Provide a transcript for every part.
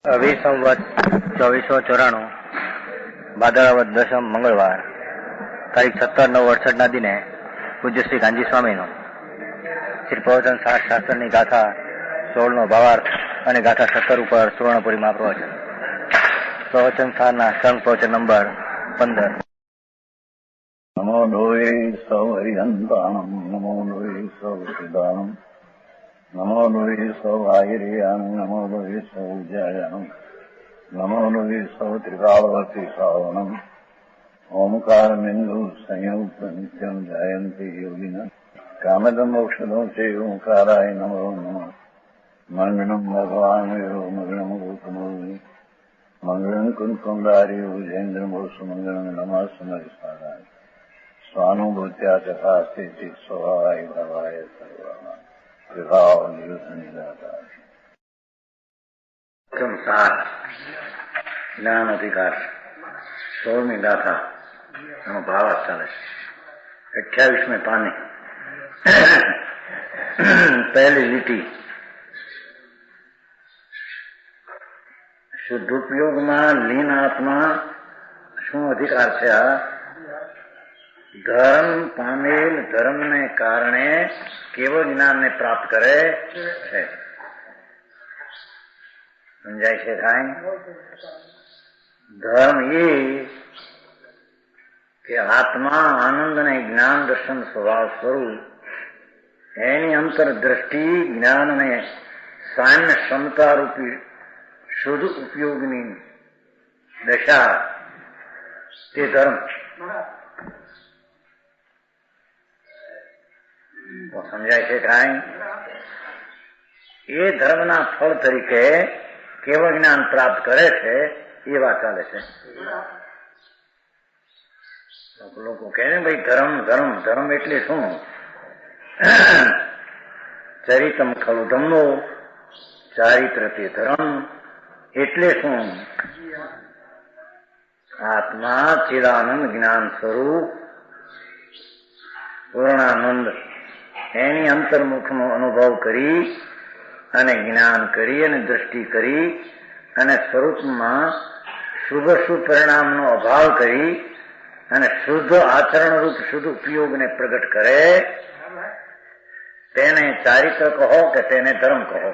સંવત 2494 ભાદરવદ દશમ મંગળવાર તારીખ 17/9/68 દિને પૂજ્ય શ્રી ગાંધી સ્વામીનું શ્રી પ્રવચન શાસ્ત્રની ગાથા 16નો ભાવાર્થ અને ગાથા 17 ઉપર સુવર્ણપુરીમાં પ્રવચન. પ્રવચન સારના સંઘ પ્રવચન નંબર 15. નમો લોહી સૌ હરિહંતાણમ નમો લોહી સૌ સિદ્ધાણમ નમો લોહી સૌ આહિર્યાન નમો લોહી સૌ જયાનમ નમો લોહી સૌ ત્રિકાળવતી શ્રાવણમ ઓમકાર બિંદુ સંયુક્ત નિત્યમ જયંતી યોગિના કામદમ મોક્ષદો છે ઓંકારાય નમો નમઃ. મંગળમ ભગવાન મંગળમ ગૌતમોની મંગળમ કુંકુંડારી ઉજેન્દ્રમોસુ મંગળમ નમઃ સમરિસ્મરાય સ્વાનુભૂત્યા ચકાસ્તિ સ્વભાવાય ભવાય સર્વમાં સંસાર જ્ઞાન અધિકાર 16મી ગાથા એનો ભાવાર્થ ચાલે છે. 28મે પાને પહેલી લીટી. શુદ્ધોપયોગમાં લીન આત્મા શું અધિકાર છે? આ ધર્મ પામેલ ધર્મને કારણે કેવળ જ્ઞાનને પ્રાપ્ત કરે છે. સમજાય છે કાંઈ? ધર્મ એ કે આત્મા આનંદ અને જ્ઞાન દર્શન સ્વભાવ સ્વરૂપ એની અંતરદ્રષ્ટિ જ્ઞાન અને સામ્ય ક્ષમતા રૂપી શુદ્ધ ઉપયોગની દશા તે ધર્મ. સમજાય છે કાંઈ? એ ધર્મના ફળ તરીકે કેવળ જ્ઞાન પ્રાપ્ત કરે છે એ વાત ચાલે છે. લોકો કહે ને ભાઈ ધર્મ ધર્મ ધર્મ એટલે શું? ચરિતમ ખલુ ધમ્મો, ચારિત્ર તે ધર્મ એટલે શું? આત્મા ચિદાનંદ જ્ઞાન સ્વરૂપ પૂર્ણાનંદ એની અંતર્મુખનો અનુભવ કરી અને જ્ઞાન કરી અને દ્રષ્ટિ કરી અને સ્વરૂપમાં શુભ શુભ પરિણામનો અભાવ કરી અને શુદ્ધ આચરણરૂપ શુદ્ધ ઉપયોગને પ્રગટ કરે તેને ચારિત્ર કહો કે તેને ધર્મ કહો.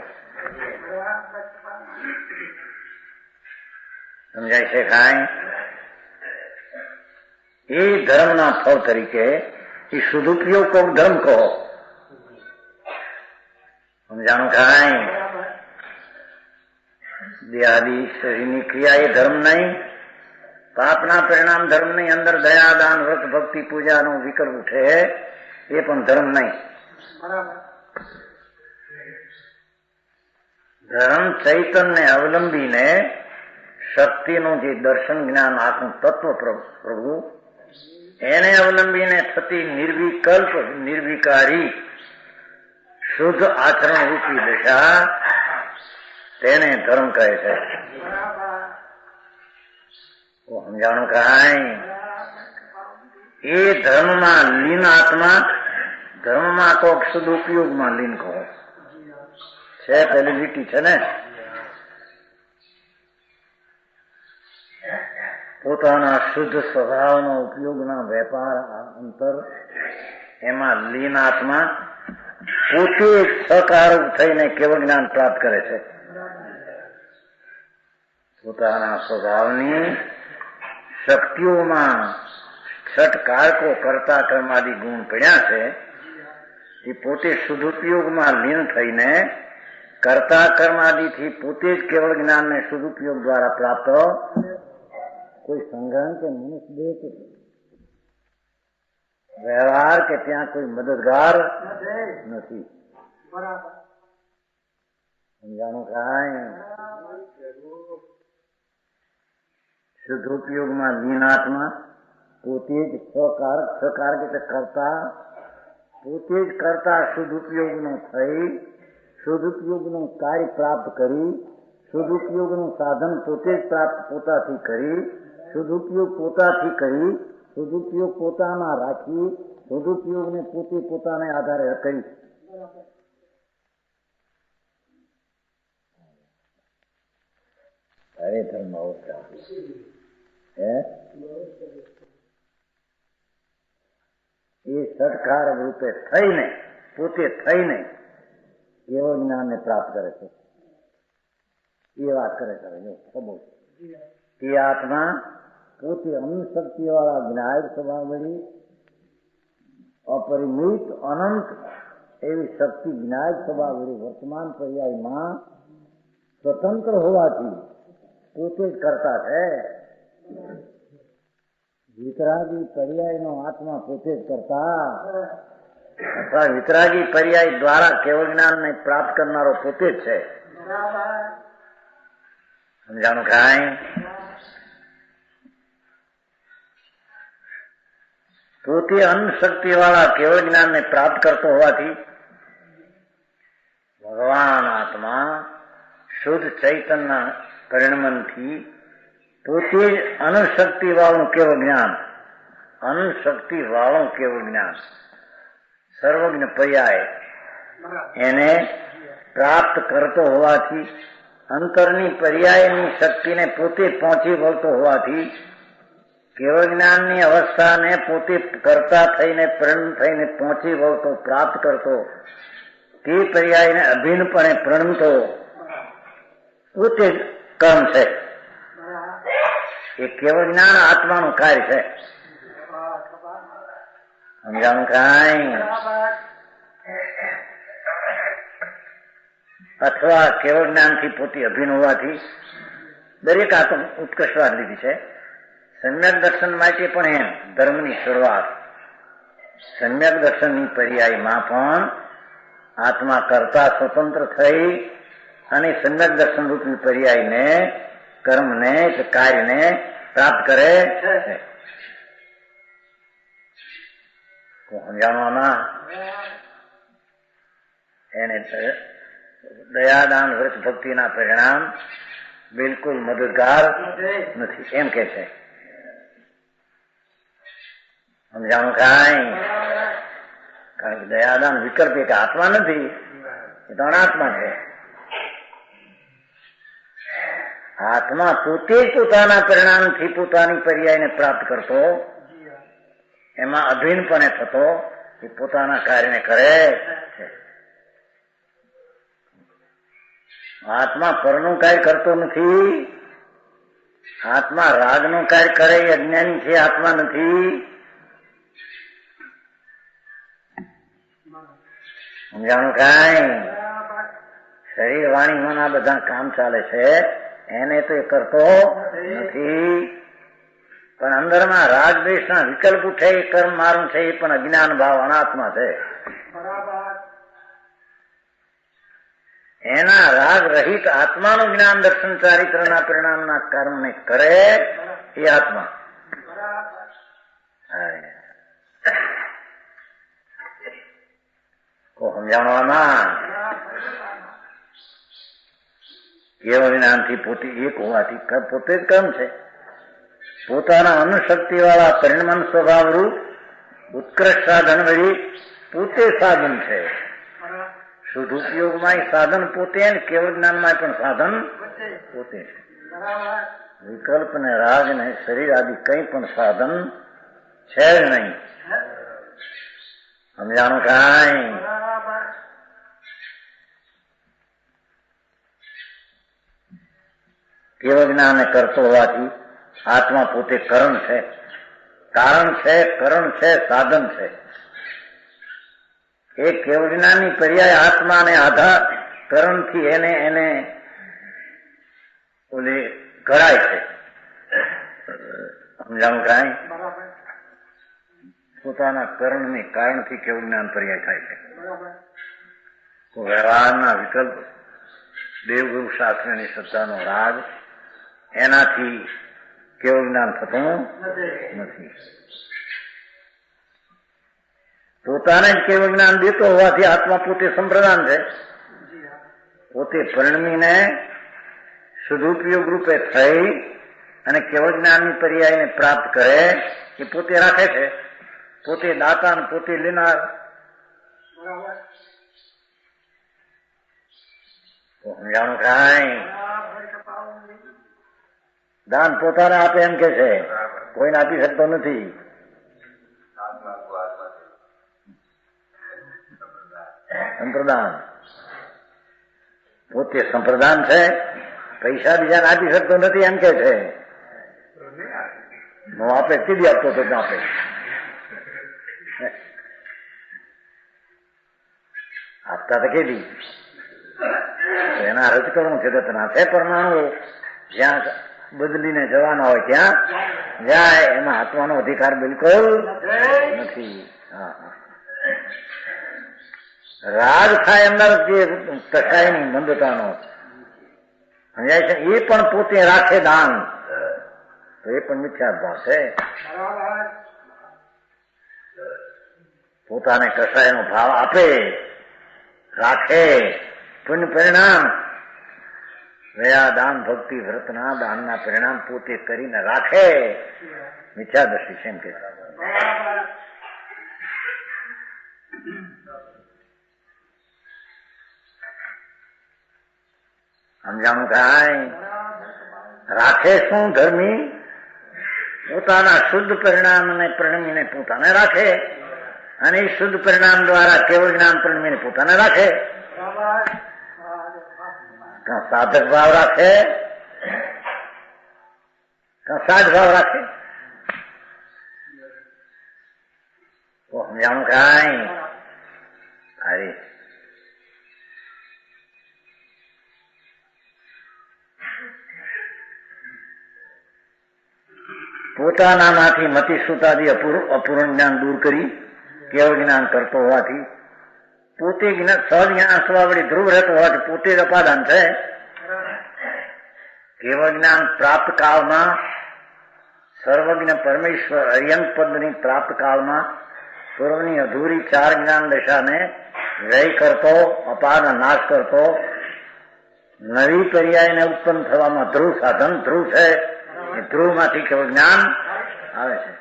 સમજાય છે કાંઈ? એ ધર્મના ફળ તરીકે એ શુદ્ધ ઉપયોગ કહો, ધર્મ કહો. સમજાણું કાંઈ? દેહાદી શરીરની ક્રિયા એ ધર્મ નહીં. પાપના પરિણામ ધર્મ નહીં. અંદર દયા દાન વ્રત ભક્તિ પૂજાનો વિકલ્પ ઉઠે એ પણ ધર્મ નહીં. ધર્મ ચૈતન્ય અવલંબીને શક્તિનું જે દર્શન જ્ઞાન આખું તત્વ પ્રભુ એને અવલંબીને થતી નિર્વિકલ્પ નિર્વિકારી શુદ્ધ આચરણ રૂપી દશા તેને ધર્મ કહે છે. સમજાણું કાંઈ? એ ધર્મમાં લીન આત્મા ધર્મમાં તો શુદ્ધ ઉપયોગમાં લીન કહો છે. પેલી લીટી છે ને, પોતાના શુદ્ધ સ્વભાવનો ઉપયોગના વેપાર અંતર એમાં લીન આત્મા પોતે સકારક થઈને કેવળ જ્ઞાન પ્રાપ્ત કરે છે. પોતાના સ્વભાવની શક્તિઓમાં છઠ કારકો કરતા કર્માદી ગુણ પડ્યા છે. એ પોતે શુદ્ધ ઉપયોગમાં લીન થઈને કરતા કર્માદિથી પોતે જ કેવળ જ્ઞાનને શુદ્ધ ઉપયોગ દ્વારા પ્રાપ્ત. કોઈ સંગ્રહ કે મનુષ્ય દેહ કે વ્યવહાર કે ત્યાં કોઈ મદદગાર નથી. સમજાણું કાંઈ? શુદ્ધ ઉપયોગમાં લીનાત્મા પોતે જ સકારક એટલે કરતા, પોતે જ કરતા શુદ્ધ ઉપયોગનો થઈ શુદ્ધ ઉપયોગનું કાર્ય પ્રાપ્ત કરી શુદ્ધ ઉપયોગનું સાધન પોતે જ પ્રાપ્ત પોતાથી કરી શુદ્ધ ઉપયોગ પોતાથી કરી શુદ્ધ ઉપયોગ પોતાના રાખી શુદ્ધ ઉપયોગને પોતે પોતાને આધારે કરી. અરે ધર્મ અવસ્થા હે એ સત્કાર રૂપે થઈને પોતે થઈને એવો જ્ઞાનને પ્રાપ્ત કરે છે. એ વાત કરે છે એ આત્મા પોતે અનુશક્તિ વાળા જ્ઞાયક સ્વભાવ વળી અપરિમિત અનંત એવી શક્તિ જ્ઞાયક સ્વભાવ વળી વર્તમાન પર્યાયમાં સ્વતંત્ર હોવાથી પોતે જ કરતા છે. વિતરાગી પર્યાયનો આત્મા પોતે જ કરતા અથવા વિતરાગી પર્યાય દ્વારા કેવળ જ્ઞાનને પ્રાપ્ત કરનારો પોતે જ છે. સમજાણું કાંઈ? પોતે અનુશક્તિ વાળા કેવળ જ્ઞાનને પ્રાપ્ત કરતો હોવાથી ભગવાન આત્મા શુદ્ધ ચૈતન્ય પરિણમનથી પોતે જ અનુશક્તિ વાળું કેવળ જ્ઞાન અનુશક્તિ વાળું કેવળ જ્ઞાન સર્વજ્ઞ પર્યાય એને પ્રાપ્ત કરતો હોવાથી અંતરની પર્યાયની શક્તિને પોતે પહોંચી વળતો હોવાથી કેવળ જ્ઞાનની અવસ્થાને પોતે કરતા થઈને પ્રણ થઈને પહોંચી વળતો પ્રાપ્ત કરતો તે પર્યાયને અભિન્નપણે પ્રણમતો પોતે જ કર્મ છે. એ કેવળ જ્ઞાન આત્માનું કાર્ય છે. સમજાણું કાંઈ? અથવા કેવળ જ્ઞાનથી પોતે અભિન્ન હોવાથી દરેક આત્મ ઉત્કર્ષવાદ લીધી છે. સમ્યક દર્શન માટે પણ એમ ધર્મની શરૂઆત સમ્યક દર્શનની પર્યાયમાં પણ આત્મા કરતા સ્વતંત્ર થઈ અને સમ્યક દર્શન રૂપની પર્યાયને કર્મને કે કાર્યને પ્રાપ્ત કરે છે. સમજાવવામાં એને દયાદાન વ્રત ભક્તિના પરિણામ બિલકુલ મદદગાર નથી એમ કે છે. સમજાણું કાંઈ? કારણ કે દયાદાન વિકલ્પ એક આત્મા નથી, એ તો અનાત્મા છે. આત્મા પોતે જ પોતાના પરિણામથી પોતાની પર્યાયને પ્રાપ્ત કરતો એમાં અભિન્નપણે થતો એ પોતાના કાર્યને કરે છે. આત્મા પરનું કાર્ય કરતો નથી. આત્મા રાગનું કાર્ય કરે એ અજ્ઞાની છે, આત્મા નથી. સમજાણું કાંઈ? શરીર વાણી મન આ બધા કામ ચાલે છે એને તો એ કરતો નથી. પણ અંદરમાં રાગ દ્વેષના વિકલ્પ ઉઠે એ કર્મ મારું છે, એ પણ અજ્ઞાન ભાવ અનાત્મા છે. એના રાગ રહિત આત્માનું જ્ઞાન દર્શન ચારિત્રના પરિણામના કર્મને કરે એ આત્મા. સમજાવવામાં કેવળ જ્ઞાનથી પોતે એક હોવાથી પોતે જ કર્મ છે. પોતાના અનુશક્તિ વાળા પરિણમન સ્વભાવ રૂપ ઉત્કૃષ્ટ સાધન વળી પોતે સાધન છે. શુદ્ધ ઉપયોગમાં સાધન પોતે ને કેવળ જ્ઞાનમાં પણ સાધન પોતે છે. વિકલ્પ ને રાગ ને શરીર આદિ કઈ પણ સાધન છે જ નહીં. સમજાણું કાંઈ? કેવળ જ્ઞાન કરતો હોવાથી આત્મા પોતે કરણ છે, કારણ છે, કરણ છે, સાધન છે. એ કેવળ જ્ઞાનની પર્યાય આત્માને આધાર કરણથી એને ઓલે ઘડાય છે. સમજાણું કાંઈ? પોતાના કર્ણની કારણથી કેવળ જ્ઞાન પર્યાય થાય છે. વ્યવહારના વિકલ્પ દેવગુરુ શાસ્ત્રની શ્રદ્ધાનો રાગ એનાથી કેવળ જ્ઞાન થતું નથી. પોતાને જ કેવળ જ્ઞાન દેતો હોવાથી આત્મા પોતે સંપ્રદાન છે. પોતે પરિણમીને સદુપયોગ રૂપે થઈ અને કેવળ જ્ઞાનની પર્યાયને પ્રાપ્ત કરે એ પોતે રાખે છે. પોતે દાતા પોતે લેનાર. સમજાણું કાંઈ? દાન પોતાને આપે એમ કે છે, કોઈને આપી શકતો નથી. સંપ્રદાન પોતે સંપ્રદાન છે, પૈસા બીજાને આપી શકતો નથી એમ કે છે. હું આપે કીધી આપતો તો આપે. આપતા તો કીધી એના રજકણું જગતના છે, પરમાણુ જ્યાં બદલીને જવાના હોય ત્યાં જાય, એમાં આત્માનો અધિકાર બિલકુલ નથી. રાગ થાય અંદર જે કસાયની મંદતાનો સમજાય છે, એ પણ પોતે રાખે દાન તો એ પણ મિથ્યા ભાવ છે. પોતાને કસાયનો ભાવ આપે રાખે, પુણ્ય પરિણામ દયા દાન ભક્તિ વ્રતના દાનના પરિણામ પોતે કરીને રાખે, મિથ્યાદર્શી છે એમ કે. સમજાણું કાંઈ? રાખે શું ધર્મી? પોતાના શુદ્ધ પરિણામને પ્રણમીને પોતાને રાખે, અને એ શુદ્ધ પરિણામ દ્વારા કેવળ જ્ઞાન પ્રણમીને પોતાને રાખે. કાં સાધક ભાવ રાખે, કાં સાધ ભાવ રાખે. તો સમજાણું કાંઈ? અરે પોતાનામાંથી મતિ સુતાદી અપૂર્ણ જ્ઞાન દૂર કરી કેવળ જ્ઞાન કરતો હોવાથી, પોતે સહજ જ્ઞાન સ્વભાવડી ધ્રુવ રહેતો હોવાથી પોતે જ અપાદાન છે. કેવળ જ્ઞાન પ્રાપ્ત કાળમાં સર્વજ્ઞ પરમેશ્વર અર્યંત પદની પ્રાપ્ત કાળમાં પૂર્વની અધૂરી ચાર જ્ઞાન દશાને વ્યય કરતો, અપાદાન નાશ કરતો, નવી પર્યાયને ઉત્પન્ન થવામાં ધ્રુવ સાધન ધ્રુવ છે. એ ધ્રુવમાંથી કેવળ જ્ઞાન આવે છે.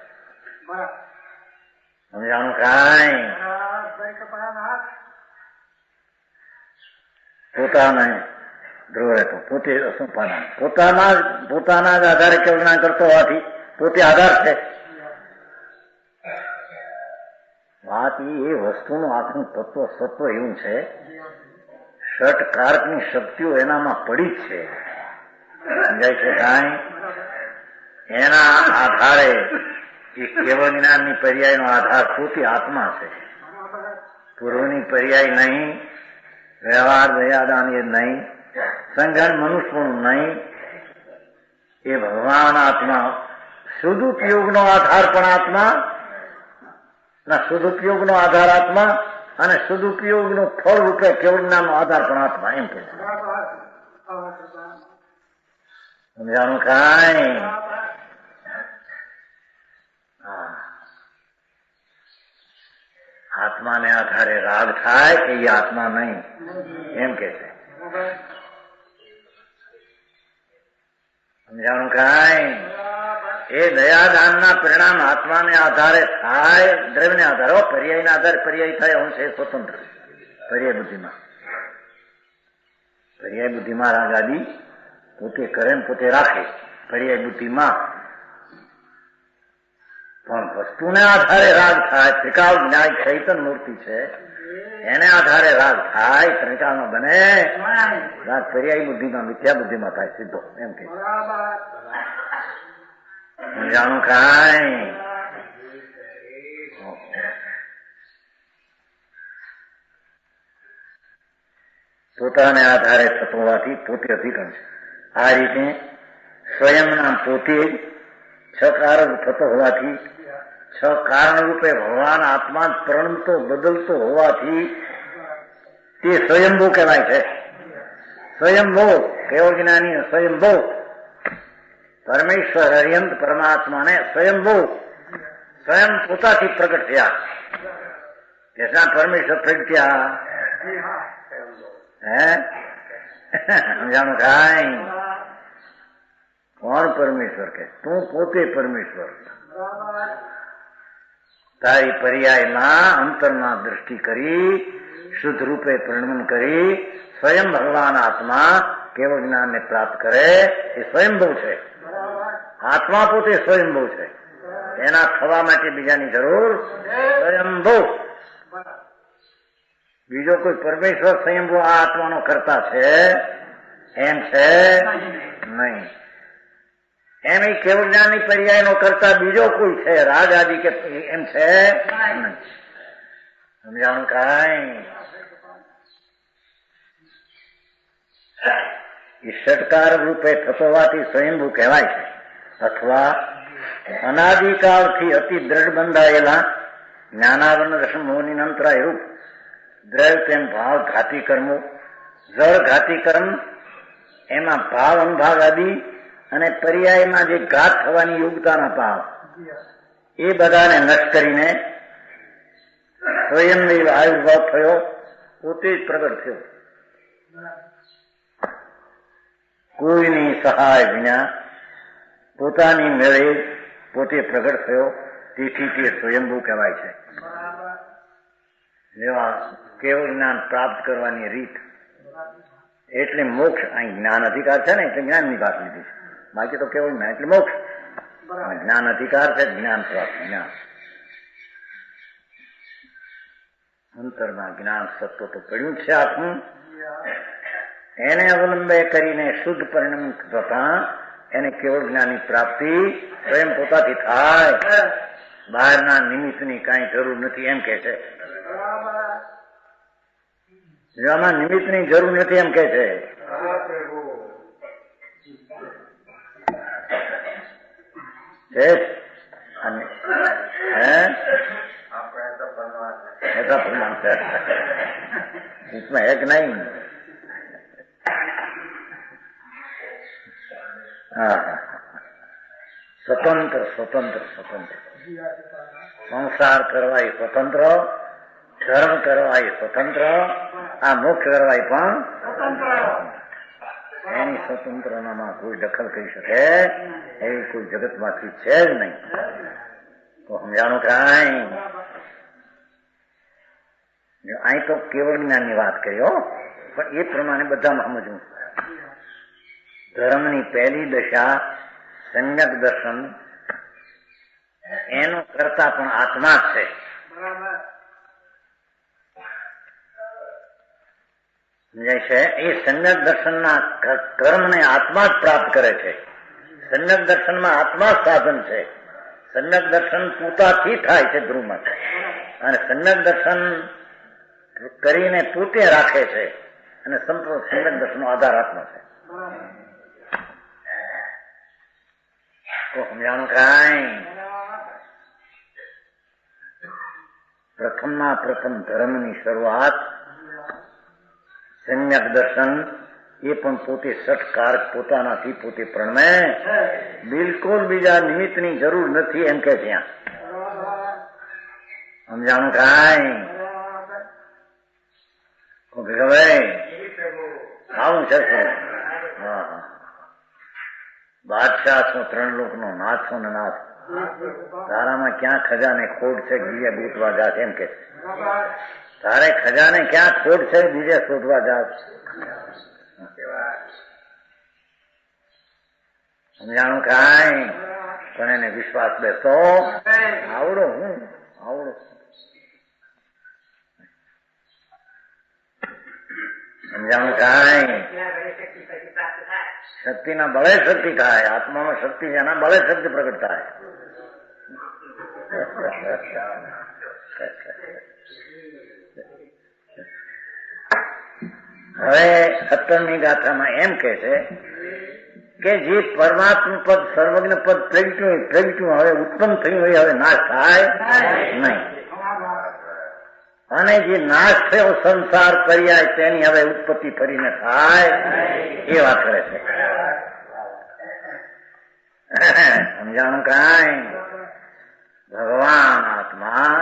સમજાણું કાંઈ? પોતાને ધ્રુવ રહેતો, પોતે અસંપાદાન, પોતાના જ આધારે કેવળ જ્ઞાન કરતો હોવાથી પોતે આધાર છે. વાત એ વસ્તુનું આખું તત્વ સત્વ એવું છે, ષટ કારકની શક્તિઓ એનામાં પડી જ છે. સમજાય છે કાંઈ? એના આધારે એ કેવળ જ્ઞાનની પર્યાયનો આધાર પોતે આત્મા છે. પૂર્વની પર્યાય નહીં, વ્યવહાર દયાદાન એ નહીં, સંઘન મનુષ્યનું નહીં, એ ભગવાન આત્મા. સદુપયોગનો આધાર પણ આત્મા, ના સદુપયોગનો આધાર આત્મા, અને સદુપયોગનું ફળ રૂપે કેવળ જ્ઞાનનો આધાર પણ આત્મા. એમ કે સમજાણું કાંઈ? આત્માને આધારે રાગ થાય કે એ આત્મા નહીં એમ કે છે. સમજાણું કાંઈ? એ દયાદાનના પરિણામ આત્માને આધારે થાય, દ્રવ્યને આધારે, પર્યાયના આધારે પર્યાય થાય અંશ એ સ્વતંત્ર. પર્યાય બુદ્ધિમાં, પર્યાય બુદ્ધિમાં રાગ આદિ પોતે કરે ને પોતે રાખે, પર્યાય બુદ્ધિમાં. પણ વસ્તુને આધારે રાગ થાય, ત્રિકાળ ન્યાય ચૈતન મૂર્તિ છે, એને આધારે રાગ થાય, ત્રિકાળમાં બને રાગ પર્યાય બુદ્ધિમાં, મિથ્યા બુદ્ધિમાં થાય સીધો. એમ કે જાણું કાંઈ? પોતાને આધારે થતો હોવાથી પોતે અધિકરણ છે. આ રીતે સ્વયંના પોતે છ કારણ થતો હોવાથી, છ કારણ રૂપે ભગવાન આત્મા પ્રણમતો બદલતો હોવાથી તે સ્વયંભૂ કહેવાય છે. સ્વયંભૂ કેવળ જ્ઞાની સ્વયંભૂ પરમેશ્વર અર્યંત પરમાત્માને સ્વયંભૂ સ્વયં પોતાથી પ્રગટ થયા. જેના પરમેશ્વર પ્રગટ્યા હે સમજાણું કાંઈ? કોણ પરમેશ્વર કે? તું પોતે પરમેશ્વર. તારી પર્યાયમાં અંતરમાં દ્રષ્ટિ કરી શુદ્ધ રૂપે પરિણમન કરી સ્વયં ભગવાન આત્મા કેવળ જ્ઞાનને પ્રાપ્ત કરે એ સ્વયંભૂ છે. આત્મા પોતે સ્વયંભૂ છે. એના થવા માટે બીજાની જરૂર સ્વયંભૂ. બીજો કોઈ પરમેશ્વર સ્વયંભૂ આ આત્માનો કરતા છે એમ છે નહીં. એમ એ કેવળ જ્ઞાનની પર્યાયનો કરતા બીજો કોઈ છે રાગ આદિ કે એમ છે નહીં. સમજાણું કાંઈ? એ ષટકાર રૂપે થતો હોવાથી સ્વયંભૂ કહેવાય છે. અથવા અનાદિકાળથી અતિ દ્રઢ બંધાયેલા જ્ઞાનાવરણ દર્શન મોહની અંતરાય રૂપ દ્રઢ તેમ ભાવ ઘાતી કર્મો, જળ ઘાતી કર્મ, એમાં ભાવ અનુભાગ આદિ અને પર્યાયમાં જે ઘાત થવાની યોગ્યતાના ભાવ એ બધાને નષ્ટ કરીને સ્વયંદેવ આવિર્ભાવ થયો, પોતે જ પ્રગટ થયો. કોઈની સહાય વિના પોતાની મેળે પોતે પ્રગટ થયો. તેથી તે સ્વયંભૂ કહેવાય છે. જેવા કેવળ જ્ઞાન પ્રાપ્ત કરવાની રીત એટલે મોક્ષ. અહીં જ્ઞાન અધિકાર છે ને એટલે જ્ઞાનની વાત લીધી છે. બાકી તો કેવળ જ્ઞાન એટલે મોક્ષ. જ્ઞાન અધિકાર છે, જ્ઞાન પ્રાપ્ત. જ્ઞાન અંતરમાં જ્ઞાન સત્વ તો પડ્યું છે આખું. એને અવલંબે કરીને શુદ્ધ પરિણામ થતા એને કેવળ જ્ઞાનની પ્રાપ્તિ સ્વયં પોતાથી થાય. બહારના નિમિત્તની કાંઈ જરૂર નથી એમ કે છે. આમાં નિમિત્તની જરૂર નથી એમ કે છે. ऐसा प्रमाण है इसमें है कि नहीं? हाँ, स्वतंत्र स्वतंत्र स्वतंत्र. संसार કરવા એ સ્વતંત્ર, ધર્મ કરવા એ સ્વતંત્ર, આ મોક્ષ કરવા એ પણ એની સ્વતંત્રતામાં કોઈ દખલ કરી શકે એવી કોઈ જગતમાંથી છે જ નહીં. તો સમજાણું કાંઈ? અહીં તો કેવળ જ્ઞાનની વાત કરી હો, પણ એ પ્રમાણે બધામાં સમજવું. ધર્મની પહેલી દશા સમ્યક દર્શન, એનો કરતા પણ આત્મા જ છે. સમજાય છે? એ સમ્યક દર્શનના કર્મને આત્મા જ પ્રાપ્ત કરે છે. સમ્યક દર્શનમાં આત્મા સાધન છે. સમ્યક દર્શન પોતાથી થાય છે ધ્રુવમાં, અને સમ્યક દર્શન કરીને પોતે રાખે છે, અને સંપૂર્ણ સમ્યક દર્શનનો આધાર આત્મા છે. તો સમજાણું કાંઈ? પ્રથમમાં પ્રથમ ધર્મની શરૂઆત સમ્યક દર્શન, એ પણ પોતે સટકાર પોતાનાથી પોતે પ્રણમે. બિલકુલ બીજા નિમિત્તની જરૂર નથી એમ કે ત્યાં. સમજાણું કાંઈ? આવું છે. હા, બાદશાહ છો, ત્રણ લોકનો નાથ છો ને નાથ. તારામાં ક્યાં ખજાને ખોટ છે બીજે ગૂંથવા જાત એમ કે. તારે ખજાને ક્યાં ખોટ છે બીજે શોધવા જાત. સમજાણું કાંઈ? પણ એને વિશ્વાસ બેસો આવડો હું આવડો. સમજાણું કાંઈ? શક્તિના બળે શક્તિ થાય. આત્મામાં શક્તિ છે, એના બળે શક્તિ પ્રગટ થાય. હવે 17મી ગાથામાં એમ કે છે કે જે પરમાત્મા પદ સર્વજ્ઞ પદ પ્રગટ્યું હવે ઉત્પન્ન થયું હોય હવે નાશ થાય નહીં. અને જે નાશ થયો સંસાર પર્યાય તેની હવે ઉત્પત્તિ ફરીને થાય એ વાત કરે છે. સમજાણું કાંઈ? ભગવાન આત્મા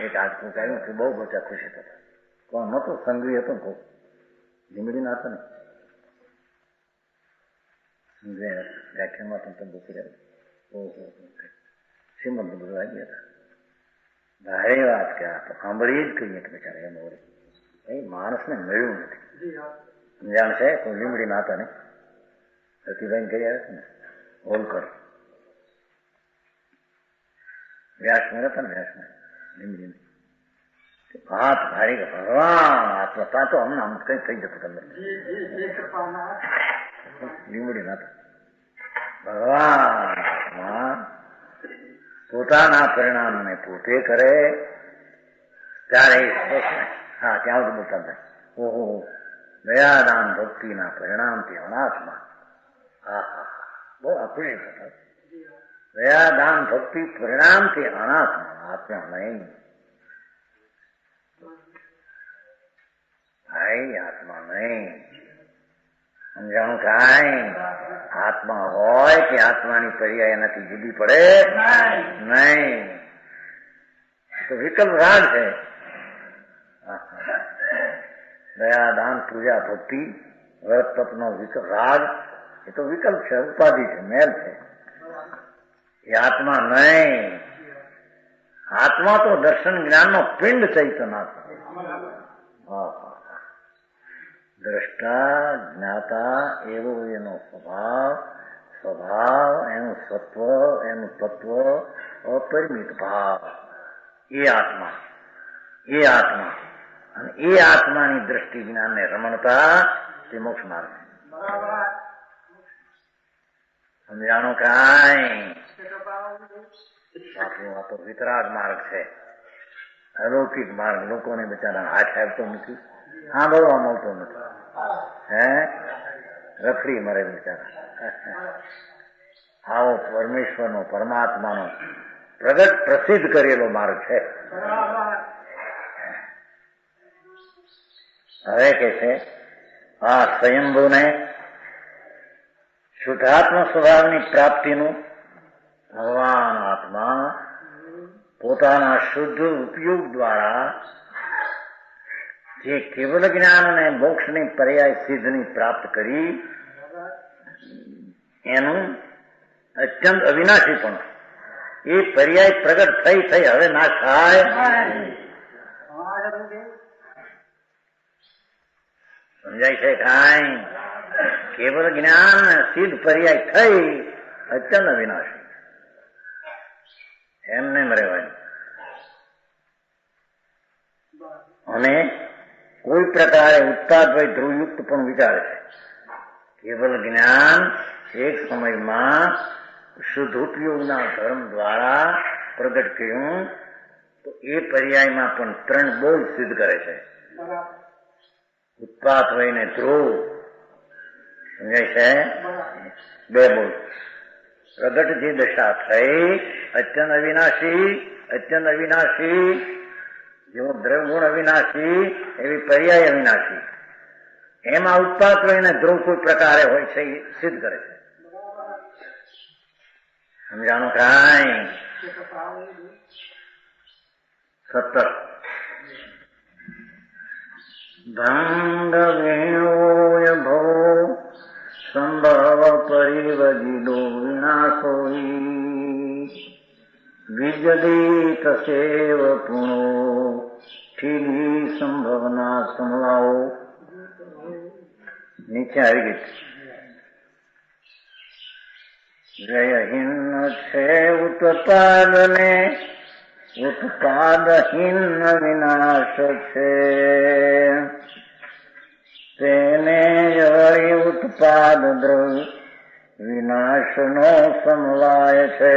એક આજકું કહ્યું કે બહુ બધા ખુશી થતા. કોણ નતો? સંઘવી હતો ને, લીમડી ના હતો ને, વ્યાખ્યાનમાં પણ તમે બપોરે શ્રીમદ બધું આવી ગયા હતા. ભારે વાત કે આ તો સાંભળી જ કહીએ કે બિચારા એમ હોય એ માણસને મળ્યું નથી. સમજાણ છે કોઈ લીમડી નાતા ને સતીભાઈ કહી આવે છે ને હોલકર વ્યાસ મેં હતા ને વ્યાસ में લીમડી હાથ ભારી ભગવાન આત્મતા તો અમને આમ કઈ થઈ જતું તમને લીમડી નાતા ભગવાન પોતાના પરિણામને પોતે કરે ત્યારે હા ત્યાં સુધી બોલતા હતા ઓહો દયાદાન ભક્તિના પરિણામથી અનાત્મા હા હા બહુ અપૂર્ણ હતા. દયાદાન ભક્તિ પરિણામથી અનાત્મા આત્મા નહીં ભાઈ આત્મા નહીં. સમજાણું કાંઈ આત્મા હોય કે આત્માની પર્યાય એનાથી જુદી પડે નહીં. તો વિકલ્પ રાગ છે. દયા દાન પૂજા ભક્તિ વ્રત તપનો વિકલ્પ રાગ એ તો વિકલ્પ છે ઉપાધિ છે મેલ છે એ આત્મા નહીં. આત્મા તો દર્શન જ્ઞાનનો પિંડ ચૈતન્ય દ્રષ્ટા જ્ઞાતા એવો એનો સ્વભાવ એનું સત્વ એનું તત્વ અપરિમિત ભાવ એ આત્મા અને એ આત્માની દ્રષ્ટિ જ્ઞાનને રમણતા તે મોક્ષ માર્ગ. સમજાણું કાંઈ આપણું આ તો વિતરાગ માર્ગ છે અલૌકિક માર્ગ. લોકોને બિચારા હાથ આવતો નથી સાંભળવા મળતો નથી હે રખડી મરે બિચારા. આવો પરમેશ્વરનો પરમાત્માનો પ્રગટ પ્રસિદ્ધ કરેલો માર્ગ છે. હવે કે છે આ સ્વયંભૂને શુદ્ધાત્મ સ્વભાવની પ્રાપ્તિનું ભગવાન આત્મા પોતાના શુદ્ધ ઉપયોગ દ્વારા જે કેવલ જ્ઞાન અને મોક્ષની પર્યાય સિદ્ધની પ્રાપ્ત કરી એનું અત્યંત અવિનાશી પણ એ પર્યાય પ્રગટ થઈ હવે નાશ થાય. સમજાય છે કાંઈ કેવલ જ્ઞાન સિદ્ધ પર્યાય થઈ અત્યંત અવિનાશી એમને રહેવાની અને કોઈ પ્રકારે ઉત્પાદ હોય ધ્રુવયુક્ત પણ વિચારે છે. કેવલ જ્ઞાન એક સમયમાં શુદ્ધ ઉપયોગના ધર્મ દ્વારા પ્રગટ કર્યું તો એ પર્યાયમાં પણ 3 બોલ સિદ્ધ કરે છે. ઉત્પાદ હોય ને ધ્રુવ સમજાય છે 2 બોલ પ્રગટ જે દશા થઈ અત્યંત અવિનાશી જેવો દ્રવગુણ અવિનાશી એવી પર્યાય અવિનાશી એમાં ઉત્પાદ લઈને ધ્રુવ કોઈ પ્રકારે હોય છે એ સિદ્ધ કરે છે. સમજાણું કાંઈ 17 ભંગ વેણોય ભવો સંભવ પરિવજીનો વિનાશોઈ વિજદી તસેવ પુણો ઠીલી સંભવના સમલાઓ. નીચે આવી ગઈ જયહીન છે ઉત્પાદને ઉત્પાદહીન વિનાશ છે તેને વળી ઉત્પાદ દ્રવ્ય વિનાશનો સમવાય છે.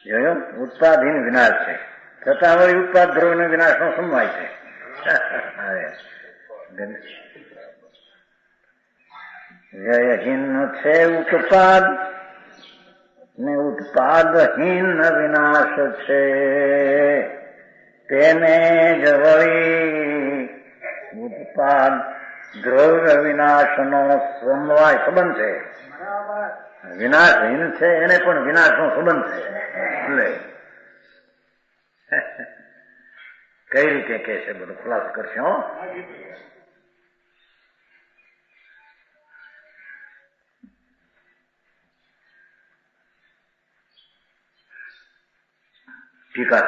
જોયો ઉત્પાદહીન વિનાશ છે છતાં વળી ઉત્પાદ દ્રવ્ય વિનાશનો સમવાય છે. જયહીન છે ઉત્પાદ ને ઉત્પાદહીન વિનાશ છે તેને જ વળી ઉત્પાદ દ્રવ્ય વિનાશનો સમવાય સંબંધ છે. વિનાશહીન છે એને પણ વિનાશનો સંબંધ છે. એટલે કઈ રીતે કે છે બધું ખુલાસો કરશે. સ્વીકાર.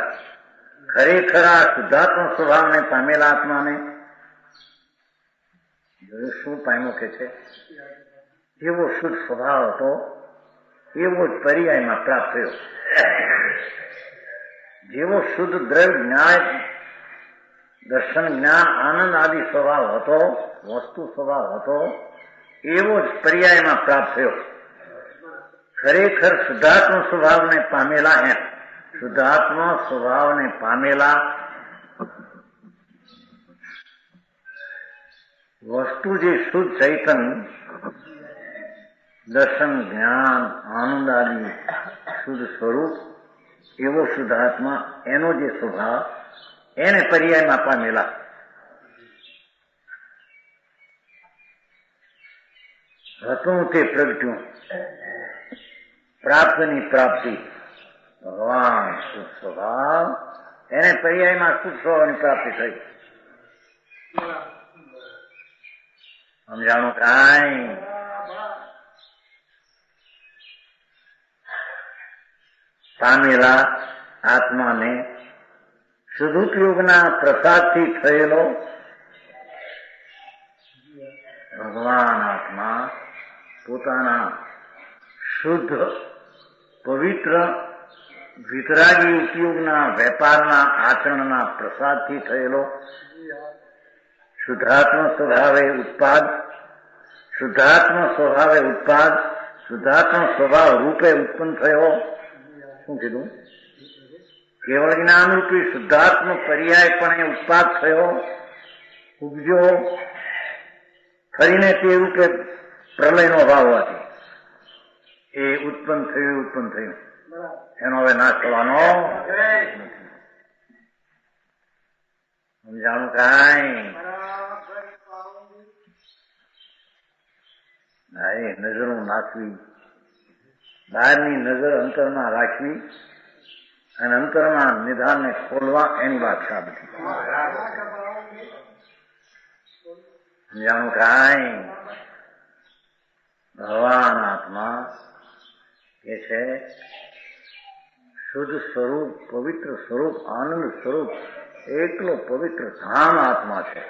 ખરેખર આ શુદ્ધાત્મ સ્વભાવને પામેલા આત્માને શું પામ્યો કે છે? એવો શુદ્ધ સ્વભાવ હતો એવો જ પર્યાયમાં પ્રાપ્ત થયો. જેવો શુદ્ધ દ્રવ્ય જ્ઞાન દર્શન જ્ઞાન આનંદ આદિ સ્વભાવ હતો, વસ્તુ સ્વભાવ હતો, એવો જ પર્યાયમાં પ્રાપ્ત થયો. ખરેખર શુદ્ધાત્મ સ્વભાવને પામેલા એમ શુદ્ધાત્મ સ્વભાવને પામેલા વસ્તુ જે શુદ્ધ ચૈતન દર્શન જ્ઞાન આનંદ આદિ શુદ્ધ સ્વરૂપ એવો શુદ્ધાત્મા એનો જે સ્વભાવ એને પર્યાયમાં પામેલા. હતું તે પ્રગટ્યું, પ્રાપ્તની પ્રાપ્તિ ભગવાન શુદ્ધ સ્વભાવ એને પર્યાયમાં શુદ્ધ સ્વભાવની પ્રાપ્તિ થઈ. સમજાણું કાંઈ? પામેલા આત્માને સદુપયોગના પ્રસાદથી થયેલો ભગવાન આત્મા પોતાના શુદ્ધ પવિત્ર વિતરાગી ઉપયોગના વેપારના આચરણના પ્રસાદથી થયેલો શુદ્ધાત્મ સ્વભાવે ઉત્પાદ, શુદ્ધાત્મ સ્વભાવે ઉત્પાદ, શુદ્ધાત્મ સ્વભાવ રૂપે ઉત્પન્ન થયો. શું કીધું? કેવળ જ્ઞાનરૂપી શુદ્ધાત્મ પર્યાયપણે ઉત્પાદ થયો, ઉપજ્યો, ફરીને તે રૂપે પ્રલયનો ભાવ હોવાથી એ ઉત્પન્ન થયું. એનો હવે નાશ થવાનો સમજાણું કાંઈ? એ નજરો નાખવી, બહારની નજર અંતરમાં રાખવી અને અંતરમાં નિધાનને ખોલવા, એની વાત છે આ બધી. સમજાણું કાંઈ? ભગવાન આત્મા એ છે શુદ્ધ સ્વરૂપ, પવિત્ર સ્વરૂપ, આનંદ સ્વરૂપ, એકલો પવિત્ર ધામ આત્મા છે.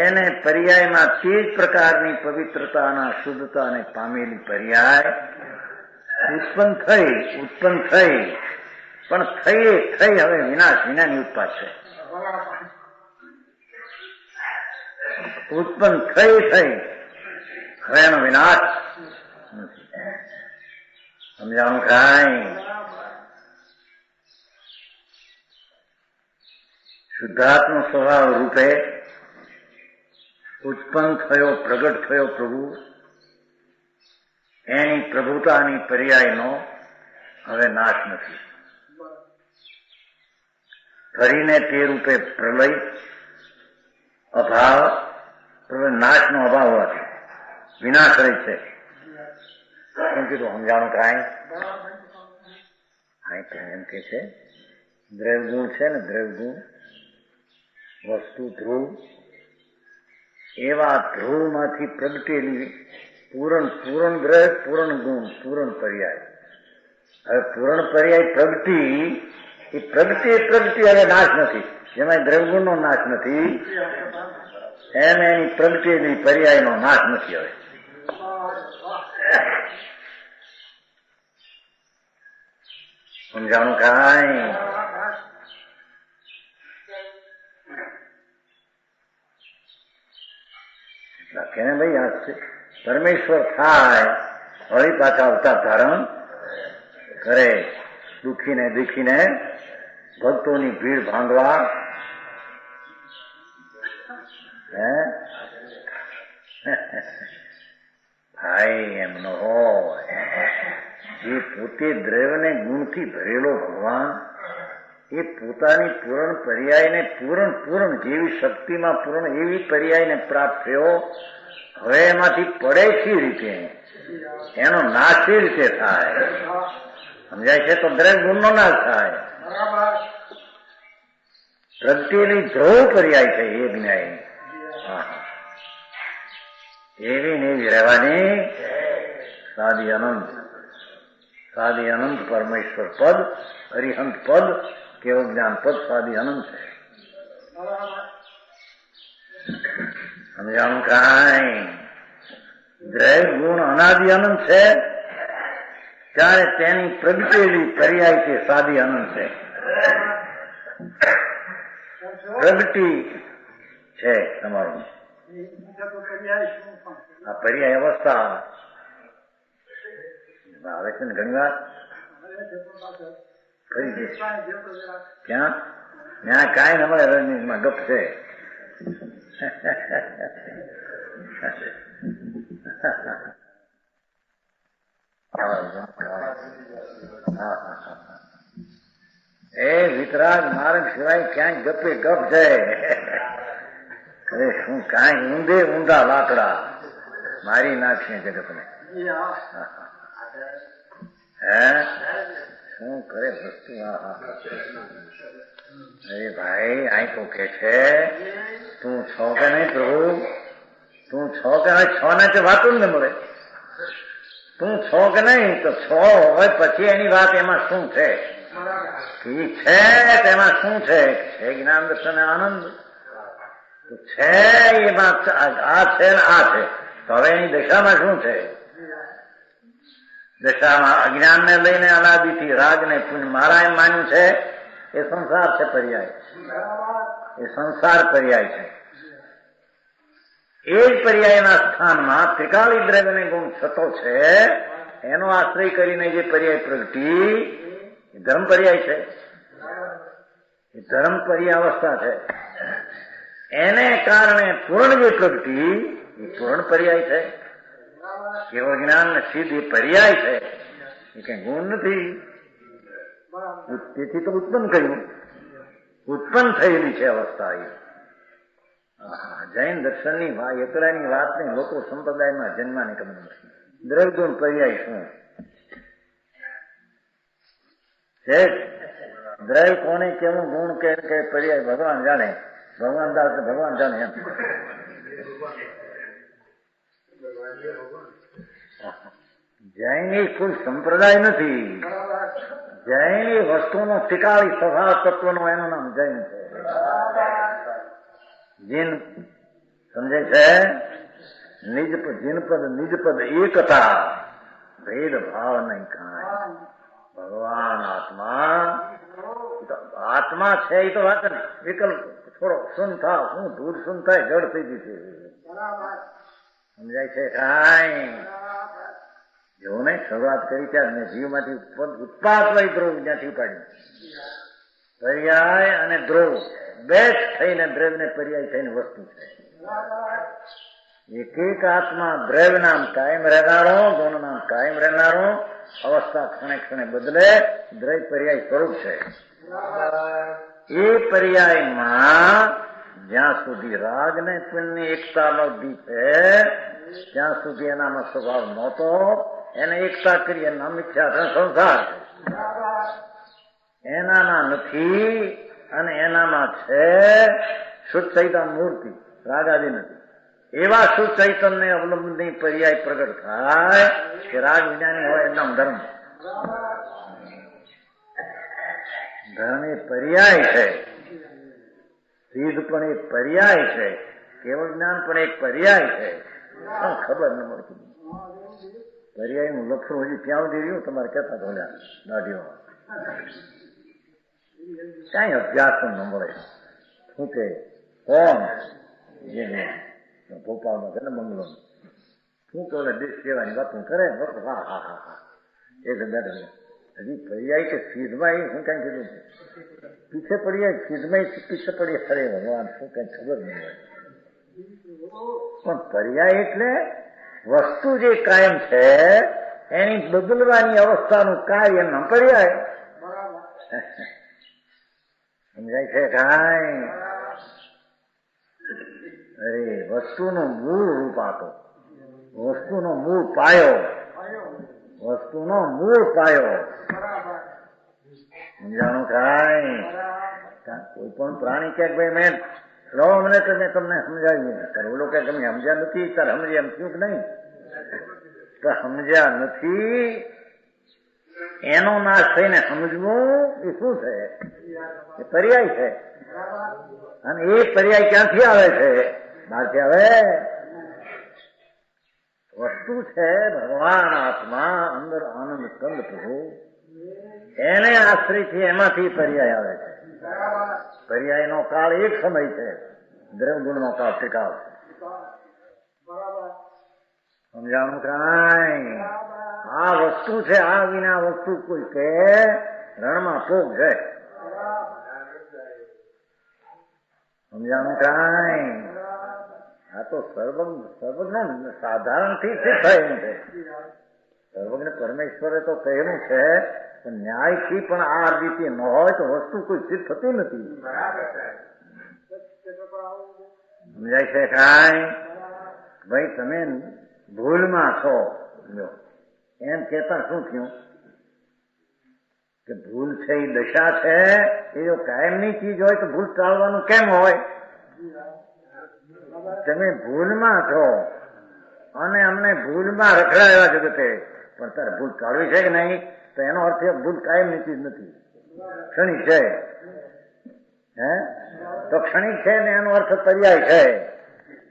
એને પર્યાયમાં તે જ પ્રકારની પવિત્રતાના શુદ્ધતાને પામેલી પર્યાય ઉત્પન્ન થઈ, પણ થઈ હવે વિનાશ વિનાની ઉત્પાદ છે. ઉત્પન્ન થઈ હવે એનો વિનાશ નથી. સમજાણું કાંઈ? શુદ્ધાત્મ સ્વભાવ રૂપે ઉત્પન્ન થયો, પ્રગટ થયો પ્રભુ, એની પ્રભુતાની પર્યાયનો હવે નાશ નથી. ફરીને તે રૂપે પ્રલય અભાવ, નાશનો અભાવ હોવાથી વિનાશ રહે છે. શું કીધું? સમજાણું કાંઈ? એમ કે છે દ્રવ્યગુણ છે ને, દ્રવ્યગુણ વસ્તુ ધ્રુવ, એવા ધ્રુવમાંથી પ્રગટેલી પૂરણ દ્રવ્ય, પૂરણ ગુણ, પૂરણ પર્યાય. હવે પૂરણ પર્યાય પ્રગટી, એ પ્રગટી હવે નાશ નથી. જેમાં દ્રવ્યગુણનો નાશ નથી એમ એની પ્રગટેલી પર્યાયનો નાશ નથી. હવે સમજાણું કાંઈ? કે ભાઈ આ પરમેશ્વર થાય વળી પાછા અવતાર ધારણ કરે, દુઃખીને દીખીને ભક્તોની ભીડ ભાંગવા. ભાઈ એમ ન હોય. જે પોતે દ્રવ્યને ગુણથી ભરેલો ભગવાન એ પોતાની પૂરણ પર્યાયને પૂરણ જેવી શક્તિમાં પૂરણ એવી પર્યાયને પ્રાપ્ત થયો. હવે એમાંથી પડે કઈ રીતે? એનો નાશ કઈ રીતે થાય? સમજાય છે? તો દ્રવ્ય ગુણનો નાશ થાય. પ્રગટેલી ધ્રુવ પર્યાય છે એ જ્ઞાય. એવી ને એવી રહેવાની સાદી અનંત સાદી અનંત પરમેશ્વર પદ, અરિહંત પદ, કેવળ જ્ઞાન પદ સાદી અનંત છે. સમજાણું કાંઈ? દ્રૈવ ગુણ અનાદિ અનંત છે, ત્યારે તેની પ્રગટેલી પર્યાય છે સાદી અનંત છે. પ્રગટી છે તમારું આ પર્યાય અવસ્થા આવે છે ને ઘણી વાર ફરી ક્યાં ત્યાં કાંઈ અમારે રજનીશમાં ગપ છે. એ વિતરાગ માર્ગ સિવાય ક્યાંય ગપે ગપ છે. અરે શું કાંઈ ઊંધે ઊંધા લાકડા મારી નાખશે જગતને. હે શું કરે વસ્તુ? અરે ભાઈ અહીં તો કે છે તું છો કે નહીં પ્રભુ? તું છો કે નહીં? છો ને તે વાતું જ ન મળે. તું છો કે નહીં તો છો હોય પછી એની વાત એમાં શું છે? છે તેમાં શું છે? જ્ઞાન દર્શન આનંદ છે એમાં આ છે ને આ છે. તો હવે એની દશામાં શું છે? દશામાં અજ્ઞાનને લઈને અનાદિથી રાગને મારા એમ માન્યું છે એ સંસાર છે પર્યાય. એ સંસાર પર્યાય છે. એ જ પર્યાયના સ્થાનમાં ત્રિકાળી દ્રવ્યને ગુણ થતો છે એનો આશ્રય કરીને જે પર્યાય પ્રગટી એ ધર્મ પર્યાય છે. એ ધર્મ પર્યાય અવસ્થા છે. એને કારણે પૂર્ણ જે પ્રગટી એ પૂર્ણ પર્યાય છે. કેવળ જ્ઞાન ને સિદ્ધ એ પર્યાય છે. એ કઈ ગુણ નથી. તેથી તો ઉત્પન્ન કર્યું, ઉત્પન્ન થયેલી છે અવસ્થા. એ જૈન દર્શનની એકલાની વાતને લોકો સંપ્રદાયમાં જન્માને કમ નથી. દ્રવ્યગુણ પર્યાય શું છે? દ્રવ્ય કોને કેવું ગુણ કે પર્યાય ભગવાન જાણે. ભગવાન દાસ ભગવાન જાણે એમ. જૈન એ કોઈ સંપ્રદાય નથી. જૈન એ વસ્તુનો ટીકાળી સ્વભાવ તત્વનો એનું નામ જૈન છે. જીન સમજે છે? જીનપદ નિજપદ એકતા, ભેદ ભાવ નહીં કાંઈ. ભગવાન આત્મા છે એ તો વાત ને વિકલ્પ થોડો શુન થાવ. હું ધૂળ શુન થાય જડ થઈ ગઈ છે. સમજાય છે કાંઈ? જેવું નહીં શરૂઆત કરી ત્યારે મેં જીવમાંથી ઉત્પાદ વય દ્રોવ જ્યાંથી ઉપાડી. પર્યાય અને દ્રોવ બે જ થઈને દ્રવ્યને પર્યાય થઈને વસ્તુ છે. એક એક આત્મા દ્રવ્ય નામ કાયમ રહેનારો, ગુણ નામ કાયમ રહેનારો, અવસ્થા ક્ષણે ક્ષણે બદલે દ્રવ્ય પર્યાય સ્વરૂપ છે. એ પર્યાયમાં જ્યાં સુધી રાગ ને પુણ્યની એકતા નો દીપ છે ત્યાં સુધી એનામાં સ્વભાવ નહોતો. એને એકતા કરી એના મિથ્યા સંસાર એનામાં નથી અને એનામાં છે શુદ્ધ ચૈતન્ય મૂર્તિ, રાગાદી નથી. એવા શુદ્ધ ચૈતન્ય અવલંબનની પર્યાય પ્રગટ થાય કે રાગ વિજ્ઞાની હોય એમના ધર્મ. ધર્મ એ પર્યાય છે. સિદ્ધ પણ એક પર્યાય છે. કેવળ જ્ઞાન પણ એક પર્યાય છે. પણ ખબર ન મળતી. પર્યાય નું લક્ષણ હજી ત્યાં સુધી રહ્યું તમારે કહેતા બોલ્યા દાઢીઓ કઈ અભ્યાસ ન મળે. શું કે કોણ ભોપાલમાં છે ને બંગલો શું કે દેશ સેવાની વાતું કરે. હા હા હા હા એ બેઠા હજી પર્યાય કે સિદ્ધમાં એ શું કઈ કીધું છે? પીછે પર્યાય સિદ્ધમાં પીછે પડીએ ખરે ભગવાન શું કઈ ખબર નહીં હોય. પણ પર્યાય એટલે વસ્તુ જે કાયમ છે એની બદલવાની અવસ્થાનું કાર્ય એમ પર્યાય. સમજાય છે કાંઈ? અરે વસ્તુનું મૂળ રૂપ આપો, વસ્તુનો મૂળ પાયો, વસ્તુનો મૂળ પાયો. સમજાણું કાંઈ? કોઈ પણ પ્રાણી ક્યાંક ભાઈ મેં લો અમને તમે તમને સમજાવીએ ત્યારે ઓલો કે તમે સમજ્યા નથી. તારે સમજ્યા એમ થયું કે નહીં? તો સમજ્યા નથી એનો નાશ થઈને સમજવું એ શું છે? એ પર્યાય છે. અને એ પર્યાય ક્યાંથી આવે છે? બહારથી આવે. વસ્તુ છે ભગવાન આત્મા, અંદર આનંદ કંદ પ્રભુ, એને આશ્રયથી એમાંથી પર્યાય આવે છે. પર્યાયનો કાળ એક સમય છે, દ્રવ્ય ગુણનો કાળ ટીકાવ છે. સમજાણું કાંઈ? આ વસ્તુ છે, આ વિના વસ્તુ કોઈ કે રણમાં પોગ છે. સમજાણું કાંઈ? આ તો સર્વજ્ઞ સાધારણથી સિદ્ધ થાય એમ છે. સર્વજ્ઞ પરમેશ્વરે તો કહેલું છે ન્યાયથી પણ આ રીતે ન હોય તો વસ્તુ કોઈ સિદ્ધ થતી નથી. સમજાય છે કાંઈ? ભાઈ તમે ભૂલમાં છો એમ કેતા શું થયું કે ભૂલ છે એ દશા છે, એ જો કાયમની ચીજ હોય તો ભૂલ ટાળવાનું કેમ હોય? તમે ભૂલમાં છો અને અમને ભૂલમાં રખડાયા જગતે, પણ તારે ભૂલ ટાળવી છે કે નહીં? તો એનો અર્થ એ ભૂલ કાયમની ચીજ નથી, ક્ષણિક છે. હે તો ક્ષણિક છે ને એનો અર્થ પર્યાય છે.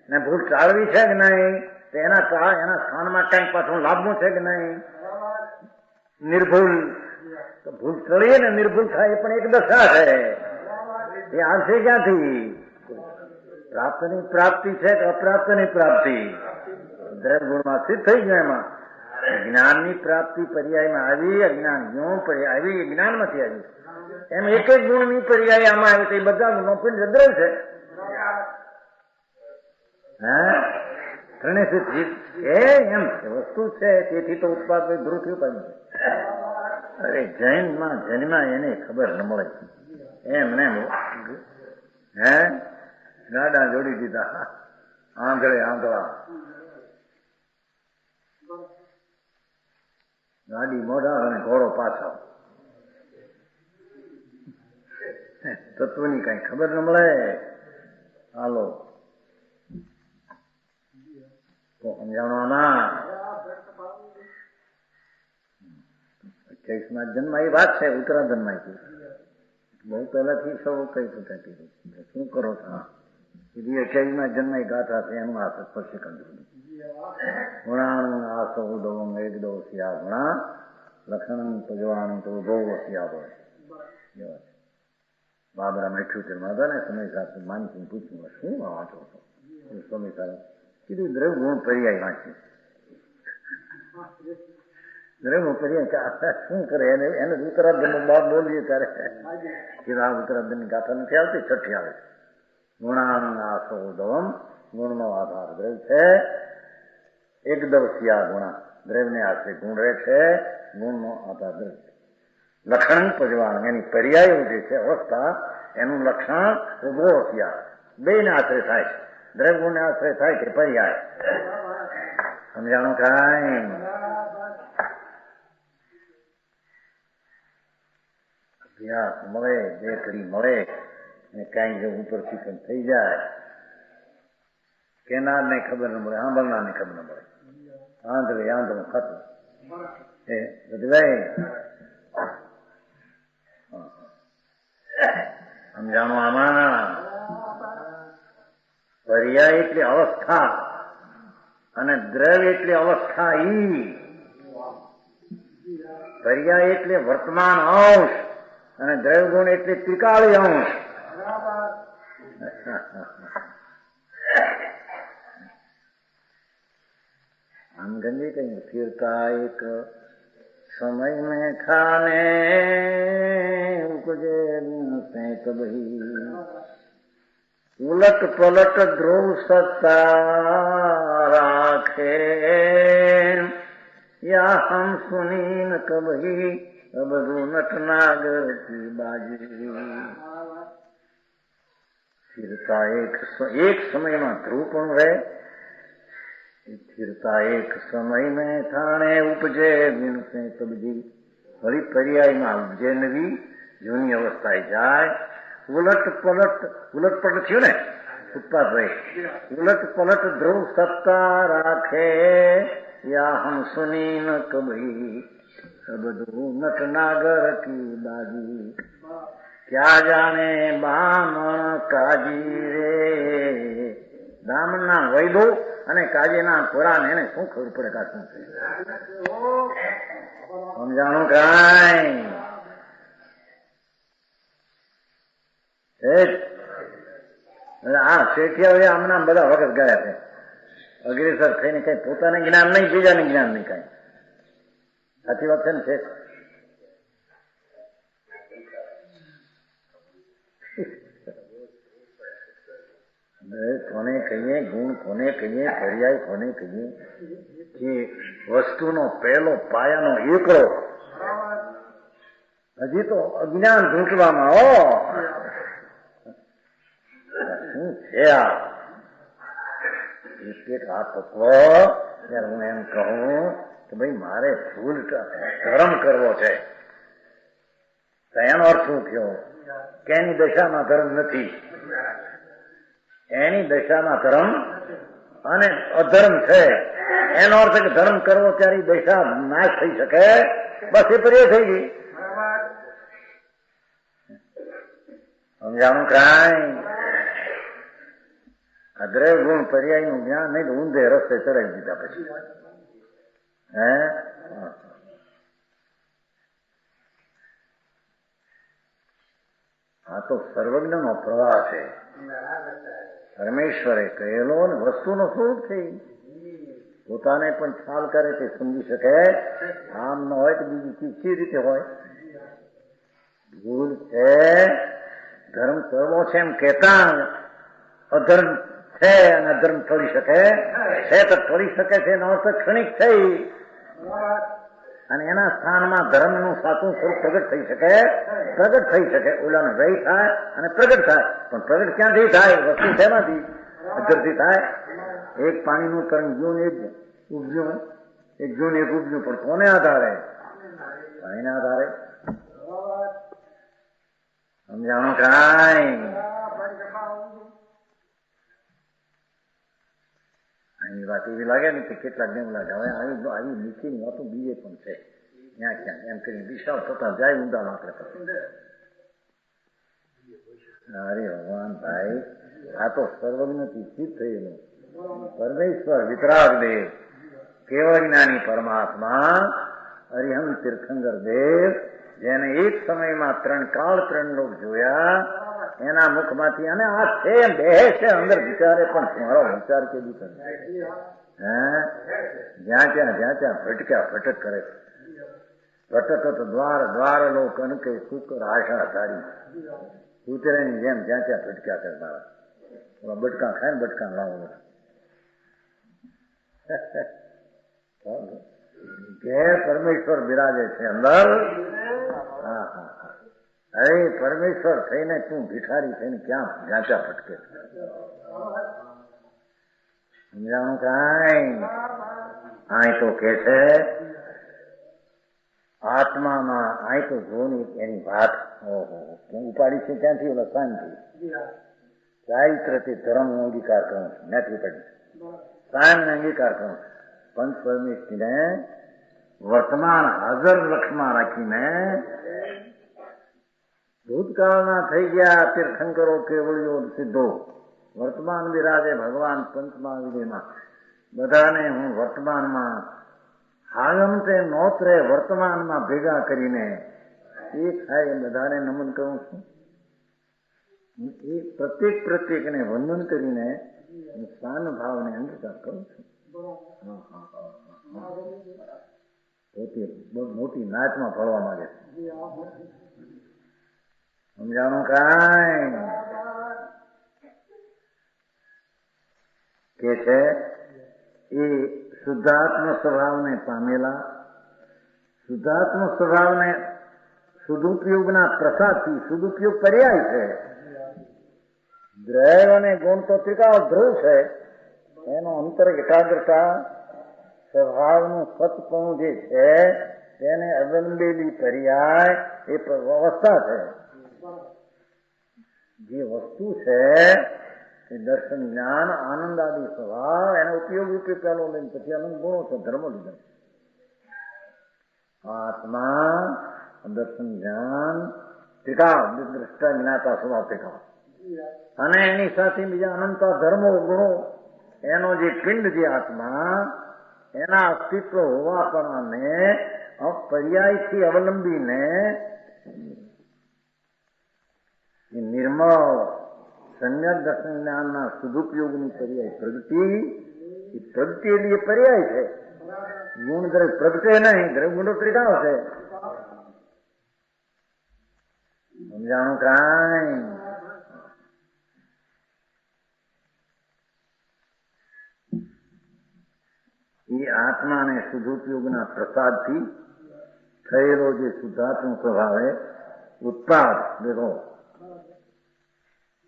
ને ભૂલ ટાળવી છે કે નહીં? તો એના સ્થાનમાં કંઈક પાછું લાભવું છે કે નહીં? નિર્ભૂલ. તો ભૂલ ટળીએ ને નિર્ભૂલ થાય એ પણ એક દશા છે. એ આવશે ક્યાંથી? પ્રાપ્તની પ્રાપ્તિ છે કે અપ્રાપ્તની પ્રાપ્તિ? દ્રવ્ય ગુણમાં સિદ્ધ થઈ ગયો. એમાં જ્ઞાનની પ્રાપ્તિ પર્યાયમાં આવી, અજ્ઞાન ગુણ પર્યાય આવી, જ્ઞાનમાંથી આવી. એમ એક એક ગુણની પર્યાય આમાં આવી તો એ બધા ગુણો પણ દ્રવ્ય છે. હા, ત્રણેય એમ વસ્તુ છે. તેથી તો ઉત્પાદ ધ્રુવ થયું પામ્યું છે. અરે જૈનમાં જન્મા એને ખબર ન મળે એમને હે ગાડા જોડી દીધા, આંધળે આંધળા. ગાડી મોઢા અને ઘોડો પાછળ. તત્વની કઈ ખબર ન મળે. હાલો તો સમજાવવાના 28માં જન્મ એ વાત છે. ઉત્તરાધનમાં બહુ પહેલાથી સૌ કઈ થતી શું કરો છો? 28માં જન્મ એ ગાથા છે. એનું આ પછી કંઈ ગુણાણું આ સૌ દવમ એક દોષિયા ગુણા લખણ પજવાનું તો બહુ વસિયા હોય. બાબરા મેઠું હતા ને સમય સાથે માનસિંહ પૂછ્યું શું વાંચો છો? સ્વામી સાહેબ કીધું દ્રવ્ય ગુણ પર્યાય વાંચી. દ્રવ્ય પર્યાય શું કરે એને ઉત્તરાધન બાદ બોલીએ ત્યારે કીધું આ ઉત્તરાધનની ગાથા નથી આવતી, છઠ્ઠી આવે છે. ગુણાણું આ સૌ દવમ, ગુણનો આધાર દ્રવ્ય છે. એકદવસિયા ગુણા, દ્રવ્યને આશ્રય ગુણ રહે છે. ગુણનો આધાર દ્રવ્ય. લક્ષણ પજવાનું એની પર્યાય જે છે અવસ્થા, એનું લક્ષણ ઉભો હસ્યા બે ને આશ્રય થાય છે. દ્રવ્ય ગુણ ને આશ્રય થાય છે પર્યાય. સમજાણું કાંઈ? અભ્યાસ મળે, બે કડી મળે ને કાંઈ જો ઉપરથી પણ થઈ જાય, કેનાર ને ખબર ન મળે, આંબળનાર ને ખબર ન મળે. આંધળે આંધળું ખાતું એ બધું સમજાણું આમાં? પર્યાય એટલે અવસ્થા અને દ્રવ્ય એટલે અવસ્થા. પર્યાય એટલે વર્તમાન અંશ અને દ્રવ્ય ગુણ એટલે ત્રિકાળી અંશ. આમ ગંજી કઈ ફિરતા એક સમય में खाने उपजे कभी उलट पलट ध्रुव सत्ता राखे या हम सुनी न कभी अबरू नटनागर की बाजी. फिरता एक समय में ध्रुव पण रहे, फिरता एक समय में थाने उपजे बिन से तबजी. ફરી પર્યાયમાં ઉપજે નવી જૂની અવસ્થાએ જાય. ઉલટ પલટ થયું ને ઉત્પાદ રહે. ઉલટ પલટ ધ્રુવ સત્તા રાખે યા હમ સુની ન કભી બધું નટ નાગર કી બાજી, ક્યાં જાણે બામણ કાજી રે. બ્રાહ્મણના વૈદો અને કાજીના પુરાણ એને શું ખબર પડે કા શું છે? સમજાણું કાંઈ? આ શેઠિયા હમણાં બધા વખત ગયા છે. અગ્રેસર થઈને કઈ પોતાને જ્ઞાન નહીં, બીજાને જ્ઞાન નહીં કઈ. સાચી વાત છે ને શેઠ? કોને કહીએ ગુણ, કોને કહીએ પર્યાય, કોને કહીએ કે વસ્તુનો પહેલો પાયાનો એકડો હજી તો અજ્ઞાન ઢૂંઢવામાં. શું છે આ એક આ તત્વ? ત્યારે હું એમ કહું કે ભાઈ મારે ભૂલ ધર્મ કરવો છે, તો એનો અર્થ શું થયો કે એની દશામાં ધર્મ નથી, એની દશામાં ધર્મ અને અધર્મ છે. એનો અર્થ કે ધર્મ કરવો ત્યારે દશા નાશ થઈ શકે, બસ એ પર્યાય થઈ ગઈ. સમજાણું કાંઈ? અદ્રય ગુણ પર્યાય નું જ્ઞાન નહીં તો ઊંધે રસ્તે ચડાવી દીધા પછી. આ તો સર્વજ્ઞ નો પ્રવાહ છે. પરમેશ્વરે કહેલો ને વસ્તુનો સ્વરૂપ છે. પોતાને પણ ખ્યાલ કરે તે સમજી શકે. આમ ન હોય તો બીજી ચીજ કઈ રીતે હોય? ભૂલ છે, ધર્મ કરવો છે એમ કેતા અધર્મ છે અને અધર્મ ફરી શકે છે, તો ફરી શકે છે એનો અર્થ ક્ષણિક થઈ અને એના સ્થાનમાં ધર્મનું સાચું સ્વરૂપ પ્રગટ થઈ શકે, પ્રગટ થઈ શકે. ઓલાનો વ્યય થાય અને પ્રગટ થાય, પણ પ્રગટ ક્યાંથી થાય? વસ્તુ શેમાંથી? અધરથી થાય. એક પાણીનું તરંગ ગયું ને એક ઉપજ્યું, એક ગયું ને એક ઉપજ્યું, પણ કોને આધારે? પાણીના આધારે. સમજાણું કાંઈ? અહીં વાત એવી લાગે ને કે કેટલાક ને એવું લાગે હવે આવી નીચેની વાતો બીજે પણ છે, ત્યાં ક્યાં એમ કરીને વિશાળ થતા જાય ઊંડા આપણે. અરે ભગવાન ભાઈ, આ તો સર્વજ્ઞથી સિદ્ધ થયેલું પરમેશ્વર વિતરાગ દેવ, કેવળ જ્ઞાની પરમાત્મા હરિહંસ તીર્થંકર દેવ, જેને એક સમયમાં 3 કાળ 3 લોક જોયા, એના મુખમાંથી અને આ છે એમ બે છે અંદર વિચારે પણ તમારો વિચાર કેવી કરે? જ્યાં ત્યાં ભટક્યા ભટક કરે. ભટકત દ્વાર દ્વાર લોક અનકે શુકર આશા ધારી, કૂતરાની જેમ જ્યાં ત્યાં ભટક્યા કરે. મારા બટકા ખાય ને બટકા લાવું ઘેર પરમેશ્વર બિરાજે છે અંદર. હા હા હા. અરે પરમેશ્વર થઈને તું ભિખારી થઈને ક્યાં જ્યાં ભટકે? સમજાણું કાંઈ? અહીં તો કે છે આત્મામાં અહીં તો જોની એની વાત ઉપાડી છે ક્યાંથી? ઓલા શાંતિ ચારિત્રથી ધર્મ નો અંગીકાર કરું છું, નથી પડી કાયમ ને અંગીકાર કરું છું. પંચ પરમેશ્વરીને વર્તમાન હાજર લક્ષમાં રાખીને ભૂતકાળના થઈ ગયા તીર્થંકરો કેવળીઓ સિદ્ધો, વર્તમાન બિરાજે ભગવાન પંચમા વિધિમાં. બધાને હું વર્તમાનમાં હાયંતે નોતરે વર્તમાનમાં ભેગા કરીને એક થાય એ બધાને નમન કરું છું. એ પ્રત્યેકને વંદન કરીને સ્થાન ભાવને અંગીકાર કરું છું. પોતે મોટી નાચમાં ફરવા માંગે છે. સમજાણું કાંઈ? કે છે એ શુદ્ધાત્મ સ્વભાવને પામેલા, શુદ્ધાત્મ સ્વભાવને સદુપયોગના પ્રસાદથી, સદુપયોગ પર્યાય છે. દ્રૈવ અને ગુણ તો ત્રિકાળ ધ્રુવ છે. એનો અંતર એકાગ્રતા સ્વભાવનું સતપણું જે છે તેને અવલંબેલી પર્યાય એ અવસ્થા છે. જે વસ્તુ છે એ દર્શન જ્ઞાન આનંદ આદિ સ્વભાવ એનો ઉપયોગ રૂપે પેલો લઈને પછી અનંત ગુણો છે, ધર્મ લીધા. આત્મા દર્શન જ્ઞાન ટીકાવ દ્રષ્ટા જ્ઞાતા સ્વભાવ ટીકાવ અને એની સાથે બીજા અનંત ધર્મો ગુણો એનો જે પિંડ જે આત્મા એના અસ્તિત્વ હોવાપણાને પર્યાયથી અવલંબીને નિર્મળ સમ્યક દર્શન જ્ઞાનના સદુપયોગની પર્યાય પ્રગતિ એ પ્રગતિ એટલે એ પર્યાય છે. ગુણ દ્રવ્ય પ્રગટે નહીં, દ્રવ્ય ગુણો ત્રિકાળ છે. સમજાણું કાંઈ? એ આત્મા અને શુદ્ધોપયોગના પ્રસાદથી થયેલો જે શુદ્ધાત્મ સ્વભાવે ઉત્પાદ દેખો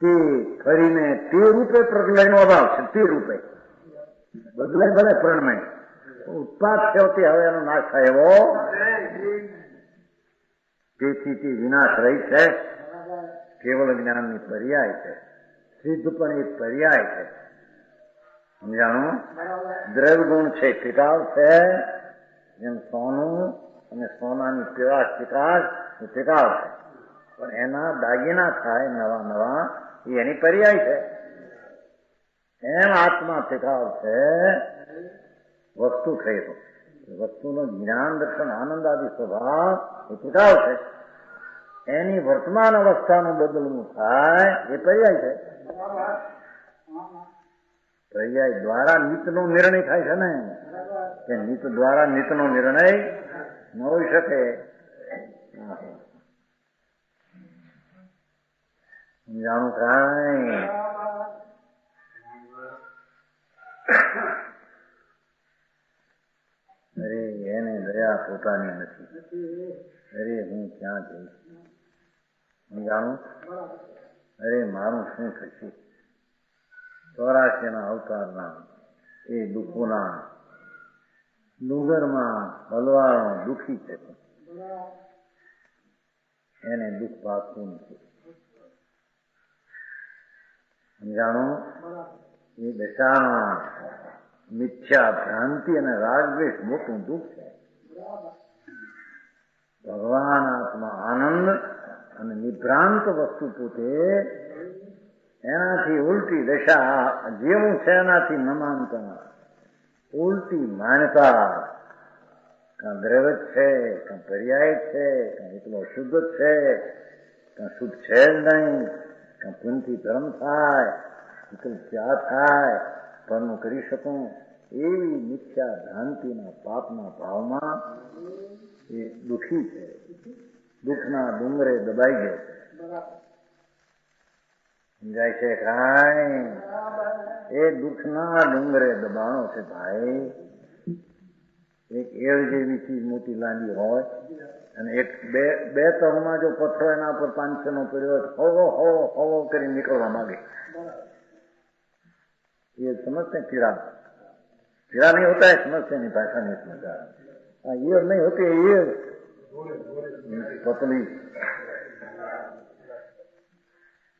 તે ફરીને તે રૂપે પ્રલયનો અભાવ છે. તે રૂપે બદલે ભલે પ્રણમય ઉત્પાદ છે તે હવે એનો નાશ થાય એવો તેથી તે વિનાશ રહી છે. કેવળ જ્ઞાનની પર્યાય છે. સિદ્ધ પણ એક પર્યાય છે. સમજાણું? દ્રવ્ય ગુણ છે, ટીકાવ છે. જેમ સોનું અને સોનાની પીળાશ ટીકાશ એ ટીકાવ છે. પણ એના દાગીના થાય નવા નવા એ એની પર્યાય છે. એમ આત્મા ટીકાવ છે. વસ્તુ થઈ તો વસ્તુનો જ્ઞાન દર્શન આનંદ આદિ સ્વભાવ એ ટીકાવ છે. એની વર્તમાન અવસ્થાનું બદલવું થાય એ પર્યાય છે. પર્યાય દ્વારા નિતનો નિર્ણય થાય છે ને કે નિત દ્વારા નિતનો નિર્ણય ન હોઈ શકે. સમજાણું કાંઈ? અરે એને દયા પોતાની નથી. અરે હું ક્યાં જઈશ? સમજાણું? અરે મારું શું થશે? 84 અવતારના એ દુઃખોના ડુંગરમાં હલવાણો દુઃખી છે. એને દુઃખ પાકતું નથી. સમજાણું? એ દશામાં મિથ્યા ભ્રાંતિ અને રાગદ્વેષ મોટું દુઃખ છે. ભગવાન આત્મા આનંદ અને નિભ્રાંત વસ્તુ પોતે એનાથી ઉલટી દશા જેવું છે એનાથી ન માનતા ઉલટી માનતા કાં દ્રવ્ય છે, કાં પર્યાય છે, કાં એટલો શુદ્ધ છે, કાં શુદ્ધ છે જ નહીં, કાં પુનથી ધર્મ થાય, એટલું ક્યાં થાય, પરનું કરી શકું એવી મિથ્યા ભ્રાંતિના પાપના ભાવમાં એ દુઃખી છે. દુઃખના ડુંગરે દબાઈ ગયો છે. સમજાય છે કાંઈ? એ દુઃખના ડુંગરે દબાણો છે ભાઈ. એક એળ જેવી ચીજ મોટી લાંબી હોય અને એક બે તહમાં જો પથ્થરો એના પર 500 નો પડ્યો હોય હવો હવો હવો કરી નીકળવા માંગે. ये समझते हैं कीड़ा नहीं होता है, समझते नहीं, भाषा नहीं समझा. ये नहीं होती है, ये पतली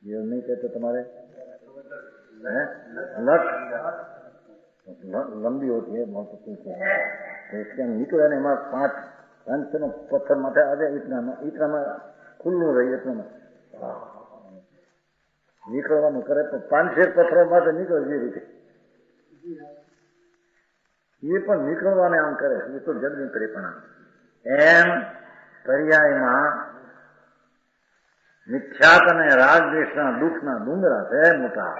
ये नहीं कहते तुम्हारे लट लंबी होती है बहुत पतली से. तो इसके निकले ने हमारे 500 पत्थर माथे आ जाए इतना में खुल्लू रही इतना में નીકળવાનું કરે તો 500 પથ્થરો માટે નીકળે જે રીતે એ પણ નીકળવાને આમ કરે એ તો જડની પ્રેરણા. એમ પર્યાયમાં મિથ્યાત અને રાગદ્વેષના દુઃખના ડુંગરા છે મોટા.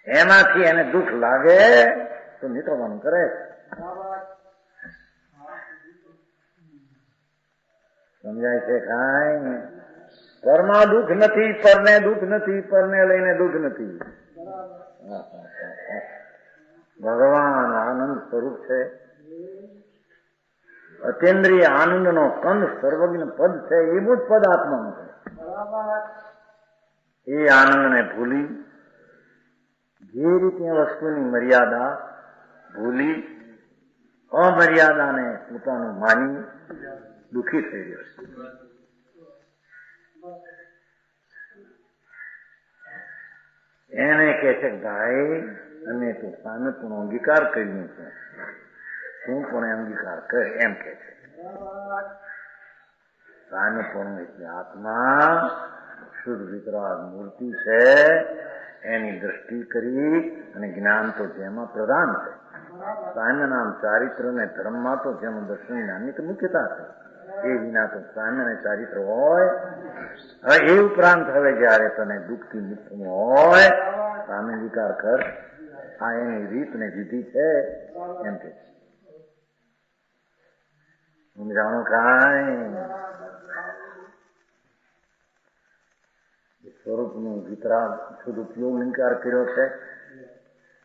એમાંથી એને દુઃખ લાગે તો નીકળવાનું કરે. સમજાય છે કાંઈ? પરમાં દુઃખ નથી, પરને દુઃખ નથી, પરને લઈને દુઃખ નથી. ભગવાન આનંદ સ્વરૂપ છે. અતેન્દ્રિય આનંદનો કંદ સર્વજ્ઞ પદ છે. એવું જ પદ આત્માનું છે. એ આનંદને ભૂલી જે રીતે વસ્તુની મર્યાદા ભૂલી અમર્યાદાને પોતાનું માની દુઃખી થઈ ગયો છે. એને કહે છે ભાઈ અમે તો સામે પણ અંગીકાર કર્યું છે. શું પણ અંગીકાર કરે એમ કે છે. સામ્યપણું એટલે આત્મા શુદ્ધ વિતરાગ મૂર્તિ છે, એની દ્રષ્ટિ કરી અને જ્ઞાન તો જેમાં પ્રધાન છે. સામ્ય નામ ચારિત્ર ને ધર્મમાં તો જેનું દર્શન જ્ઞાનની તો મુખ્યતા છે. એ વિના તો સામ્ય ને ચારિત્ર હોય. હવે એ ઉપરાંત હવે જયારે તને દુઃખથી મુક્ત હોય સામ્ય વિકાર કર, આ એની રીત ને વિધિ છે એમ કે સમજાણું. કાંઈ સ્વરૂપનું વિતરાગ શુદ્ધ ઉપયોગ નિકાર કર્યો છે.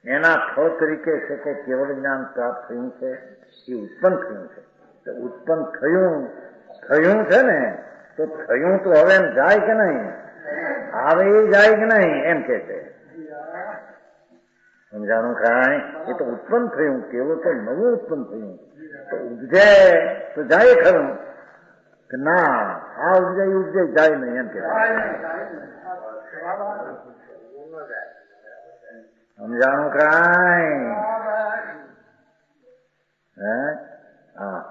એના ફળ તરીકે છે કે કેવળ જ્ઞાન પ્રાપ્ત થયું છે, એ ઉત્પન્ન થયું છે. તો ઉત્પન્ન થયું છે ને, તો થયું તો હવે એમ જાય કે નહીં, આવે એ જાય કે નહીં એમ કે છે. સમજાણું. કાંઈ એ તો ઉત્પન્ન થયું, કેવળ તો નવું ઉત્પન્ન થયું. તો ઉપજે તો જાય ખરું કે ના, આ ઉપજે જાય નહીં એમ કે સમજાણું. કાંઈ હે હા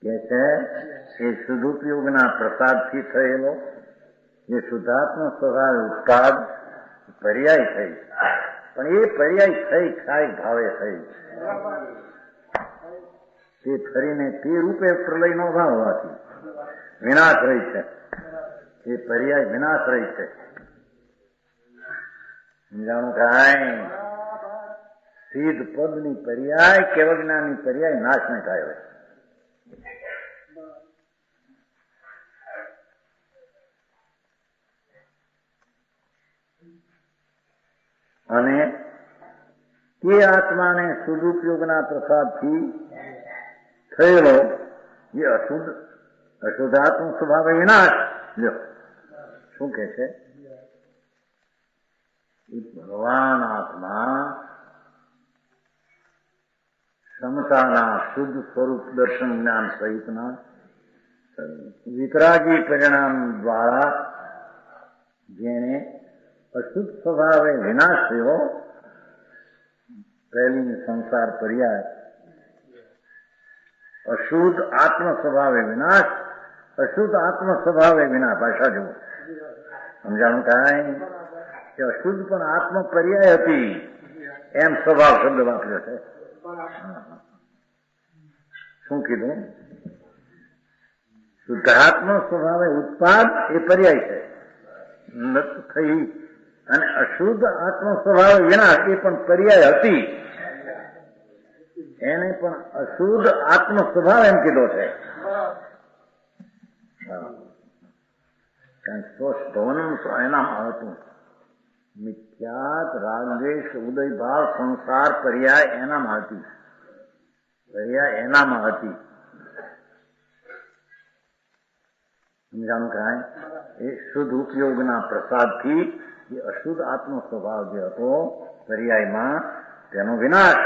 કે છે એ સદુપયોગના પ્રસાદથી થયેલો જે શુદ્ધાત્મ સ્વભાવ ઉત્પાદ પર્યાય થઈ, પણ એ પર્યાય થઈ ક્ષાય ભાવે થઈ. તે ફરીને તે રૂપે પ્રલય નો ભાવ હોવાથી વિનાશ રહી છે. એ પર્યાય વિનાશ રહી છે. સમજાણું. કાંઈ સિદ્ધ પદની પર્યાય કેવળ જ્ઞાનની પર્યાય નાશ ને થાય હોય. અને તે આત્માને સદુપયોગના પ્રસાદથી થયેલો જે અશુદ્ધાત્મ સ્વભાવે વિનાશ. લ્યો શું કે છે, ભગવાન આત્મા સમતાના શુદ્ધ સ્વરૂપ દર્શન જ્ઞાન સહિતના વિતરાગી પરિણામ દ્વારા જેને અશુદ્ધ સ્વભાવે વિનાશ થયો, પહેલી સંસાર પર્યાય અશુદ્ધ આત્મ સ્વભાવે વિનાશ, અશુદ્ધ આત્મ સ્વભાવે વિનાશ. ભાષા જુઓ. સમજાણું. કાંઈ કે અશુદ્ધ પણ આત્મ પર્યાય હતી એમ સ્વભાવ શબ્દ વાપર્યો છે. શું કીધું? શુદ્ધાત્મ સ્વભાવે ઉત્પાદ એ પર્યાય છે નત થઈ, અને અશુદ્ધ આત્મ સ્વભાવે વિનાશ એ પણ પર્યાય હતી. એને પણ અશુદ્ધ આત્મ સ્વભાવ એમ કીધો છે. ભવનમ એનામાં હતું મિથ્યાત રાગદ્વેષ ઉદય ભાવ સંસાર પર્યાય એનામાં હતી. પર્યાય એનામાં હતી. સમજાણું. કાંઈ એ શુદ્ધ ઉપયોગના પ્રસાદથી એ અશુદ્ધ આત્મ સ્વભાવ જે હતો પર્યાયમાં તેનો વિનાશ,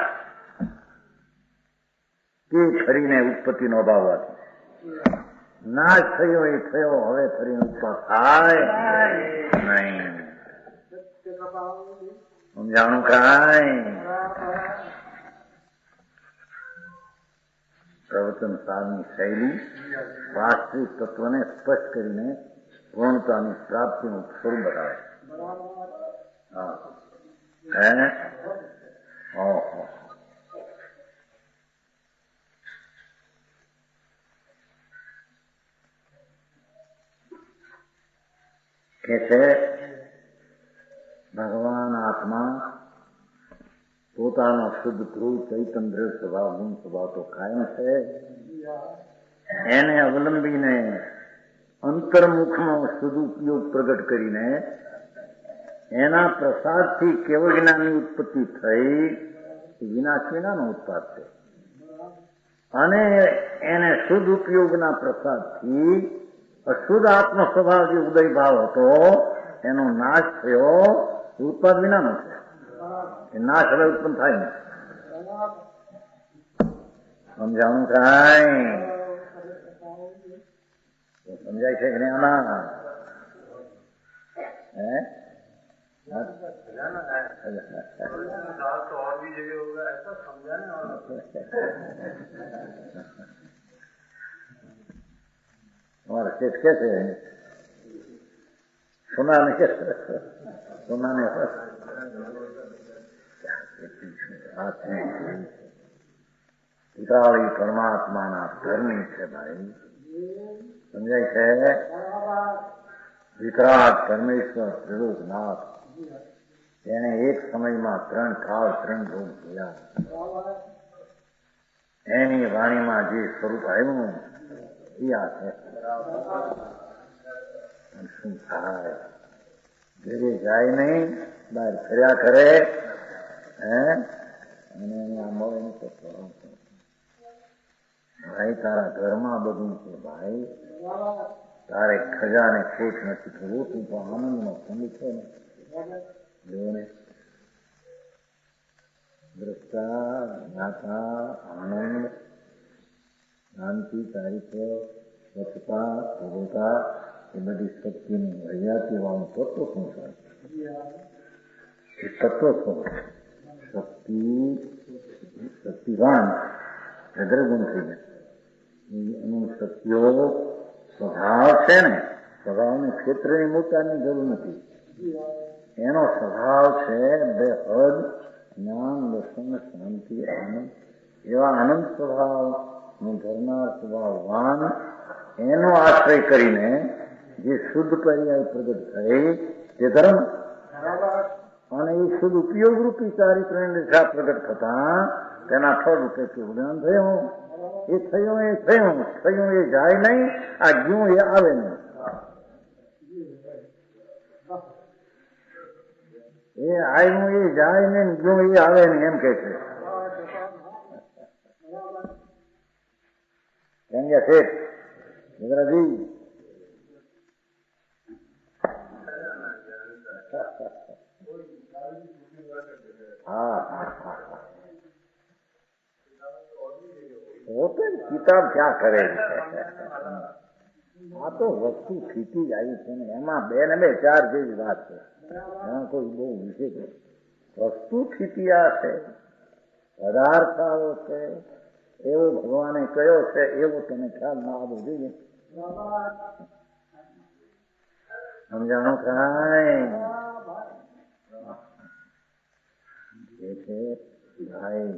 તે ફરીને ઉત્પત્તિ નો અભાવ હતી. નાશ થયો એ થયો, હવે ફરીને ઉત્પન્ન થાય નહીં. સમજાણું. કાંઈ પ્રવચન સારની શૈલી વાસ્તવિક તત્વને સ્પષ્ટ કરીને પૂર્ણતાની પ્રાપ્તિનું સ્વરૂપ બતાવે. ઓહો. કે છે ભગવાન આત્મા પોતાનો શુદ્ધ ધ્રુવ ચૈતન્ય દ્રવ્ય સ્વભાવ ગુણ સ્વભાવ તો કાયમ છે. એને અવલંબીને અંતર્મુખનો સદુપયોગ પ્રગટ કરીને એના પ્રસાદથી કેવળ જ્ઞાનની ઉત્પત્તિ થઈ, વિનાશ વિનાનો ઉત્પાદ છે. અને એને શુદ્ધ ઉપયોગના પ્રસાદથી અશુદ્ધ આત્મ સ્વભાવ જે ઉદય ભાવ હતો એનો નાશ થયો, ઉત્પાદ વિનાનો છે. એ નાશ હવે ઉત્પન્ન થાય ને. સમજાણું. કાંઈ સમજાય છે કે નહીં આમાં? खजाना है तो और भी जगह होगा ऐसा समझाने वाला। हमारा सेठ कैसे है? सुना नहीं, सुना नहीं आते પિતાળી પરમાત્માના ધર્મી છે ભાઈ, સમજાય છે? વિતરાગ પરમેશ્વર ત્રિલોકનાથ, તેને એક સમયમાં 3 કાળ 3 લોક જોયા. એની વાણીમાં જે સ્વરૂપ આવ્યું એ આ છે. શું થાય? ઘરે જાય નહીં, બહાર ફર્યા કરે અને આ મળે નહીં તો ભાઈ તારા ઘરમાં બધું છે ભાઈ, તારે ખજાને ખોટ નથી કરવું, તું તો આનંદનો ખંડ છે ને. જોને દ્રષ્ટા, જ્ઞાતા, આનંદ, શાંતિ, ચારિત્ર, સ્વચ્છતા, પૂર્વતા એ બધી શક્તિની હરિયાતી વાળું તત્વ શું છે? એ તત્વ શક્તિ, શક્તિવાન અગ્રગુણ થઈ જાય. એનું શક્તિઓ સ્વભાવ છે ને, સ્વભાવને ક્ષેત્રની મોટાની જરૂર નથી. એનો સ્વભાવ છે બેહદ જ્ઞાન, દર્શન, શાંતિ, આનંદ. એવા આનંદ સ્વભાવ ધરનાર સ્વભાવવાન એનો આશ્રય કરીને જે શુદ્ધ પર્યાય પ્રગટ થઈ તે ધર્મ, અને એ શુદ્ધ ઉપયોગ રૂપી ચારિત્રની દિશા પ્રગટ થતા તેના ફળ રૂપે કેવડાન થયું. એ થયું એ થયું, થયું એ જાય નહીં, આ ગયું એ આવે નહીં. એ આવ્યું એ જાય ને, ગયું એ આવે નહીં એમ કે છે. કેમ કે શેઠ ગુજરાતી હા પોતે કિતાબ ક્યાં કરે છે? આ તો વસ્તુ ફીટી આવી છે ને, એમાં 2 ને 2 4 જેવી વાત છે. એમાં કોઈ બહુ વિશેષ વસ્તુ ફીટિયા છે, પદાર્થ આવો છે, એવો ભગવાને કયો છે એવો તમે ખ્યાલ ના આવવો જોઈએ. સમજાણું કાંઈ? એ છે ભાઈ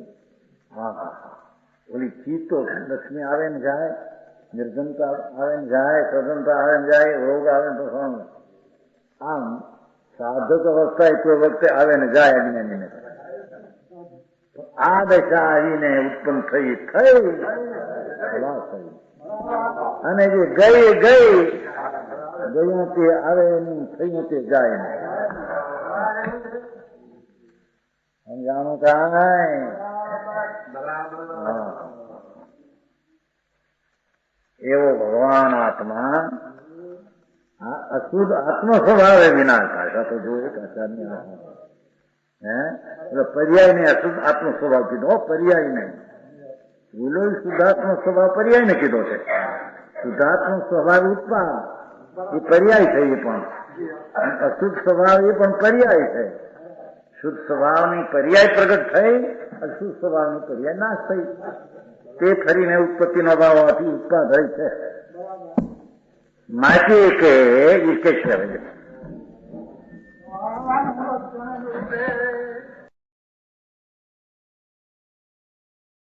હા ઓલી ચીજ તો લક્ષ્મી આવે ને જાય, નિર્જનતા આવે ને જાય, સ્વતંત્રતા આવે ને જાય, રોગ આવે ને તો આમ સાધક અવસ્થા કોઈ વખતે આવે ને જાય અજ્ઞાનીને. આ દશા આવીને ઉત્પન્ન થઈ અને જે ગઈ ગયું તે આવે નહીં, થયું તે જાય નહીં. સમજાણું કાંઈ? એવો ભગવાન આત્મા અશુદ્ધ આત્મ સ્વભાવે વિનાશ. તો જોયું કે આચાર્ય પર્યાય ને અશુદ્ધ આત્મ સ્વભાવ કીધો, પર્યાય નહીં. બોલો શુદ્ધાત્મ સ્વભાવ પર્યાય ને કીધો છે. શુદ્ધાત્મ સ્વભાવ ઉત્પાદ એ પર્યાય છે, એ પણ અશુદ્ધ સ્વભાવ એ પણ પર્યાય છે. શુદ્ધ સ્વભાવની પર્યાય પ્રગટ થઈ, અશુદ્ધ સ્વભાવની પર્યાય નાશ થઈ. તે ફરીને ઉત્પત્તિનો ભાવ હોવાથી ઉત્પાદ હોય છે. માટે કે એ કે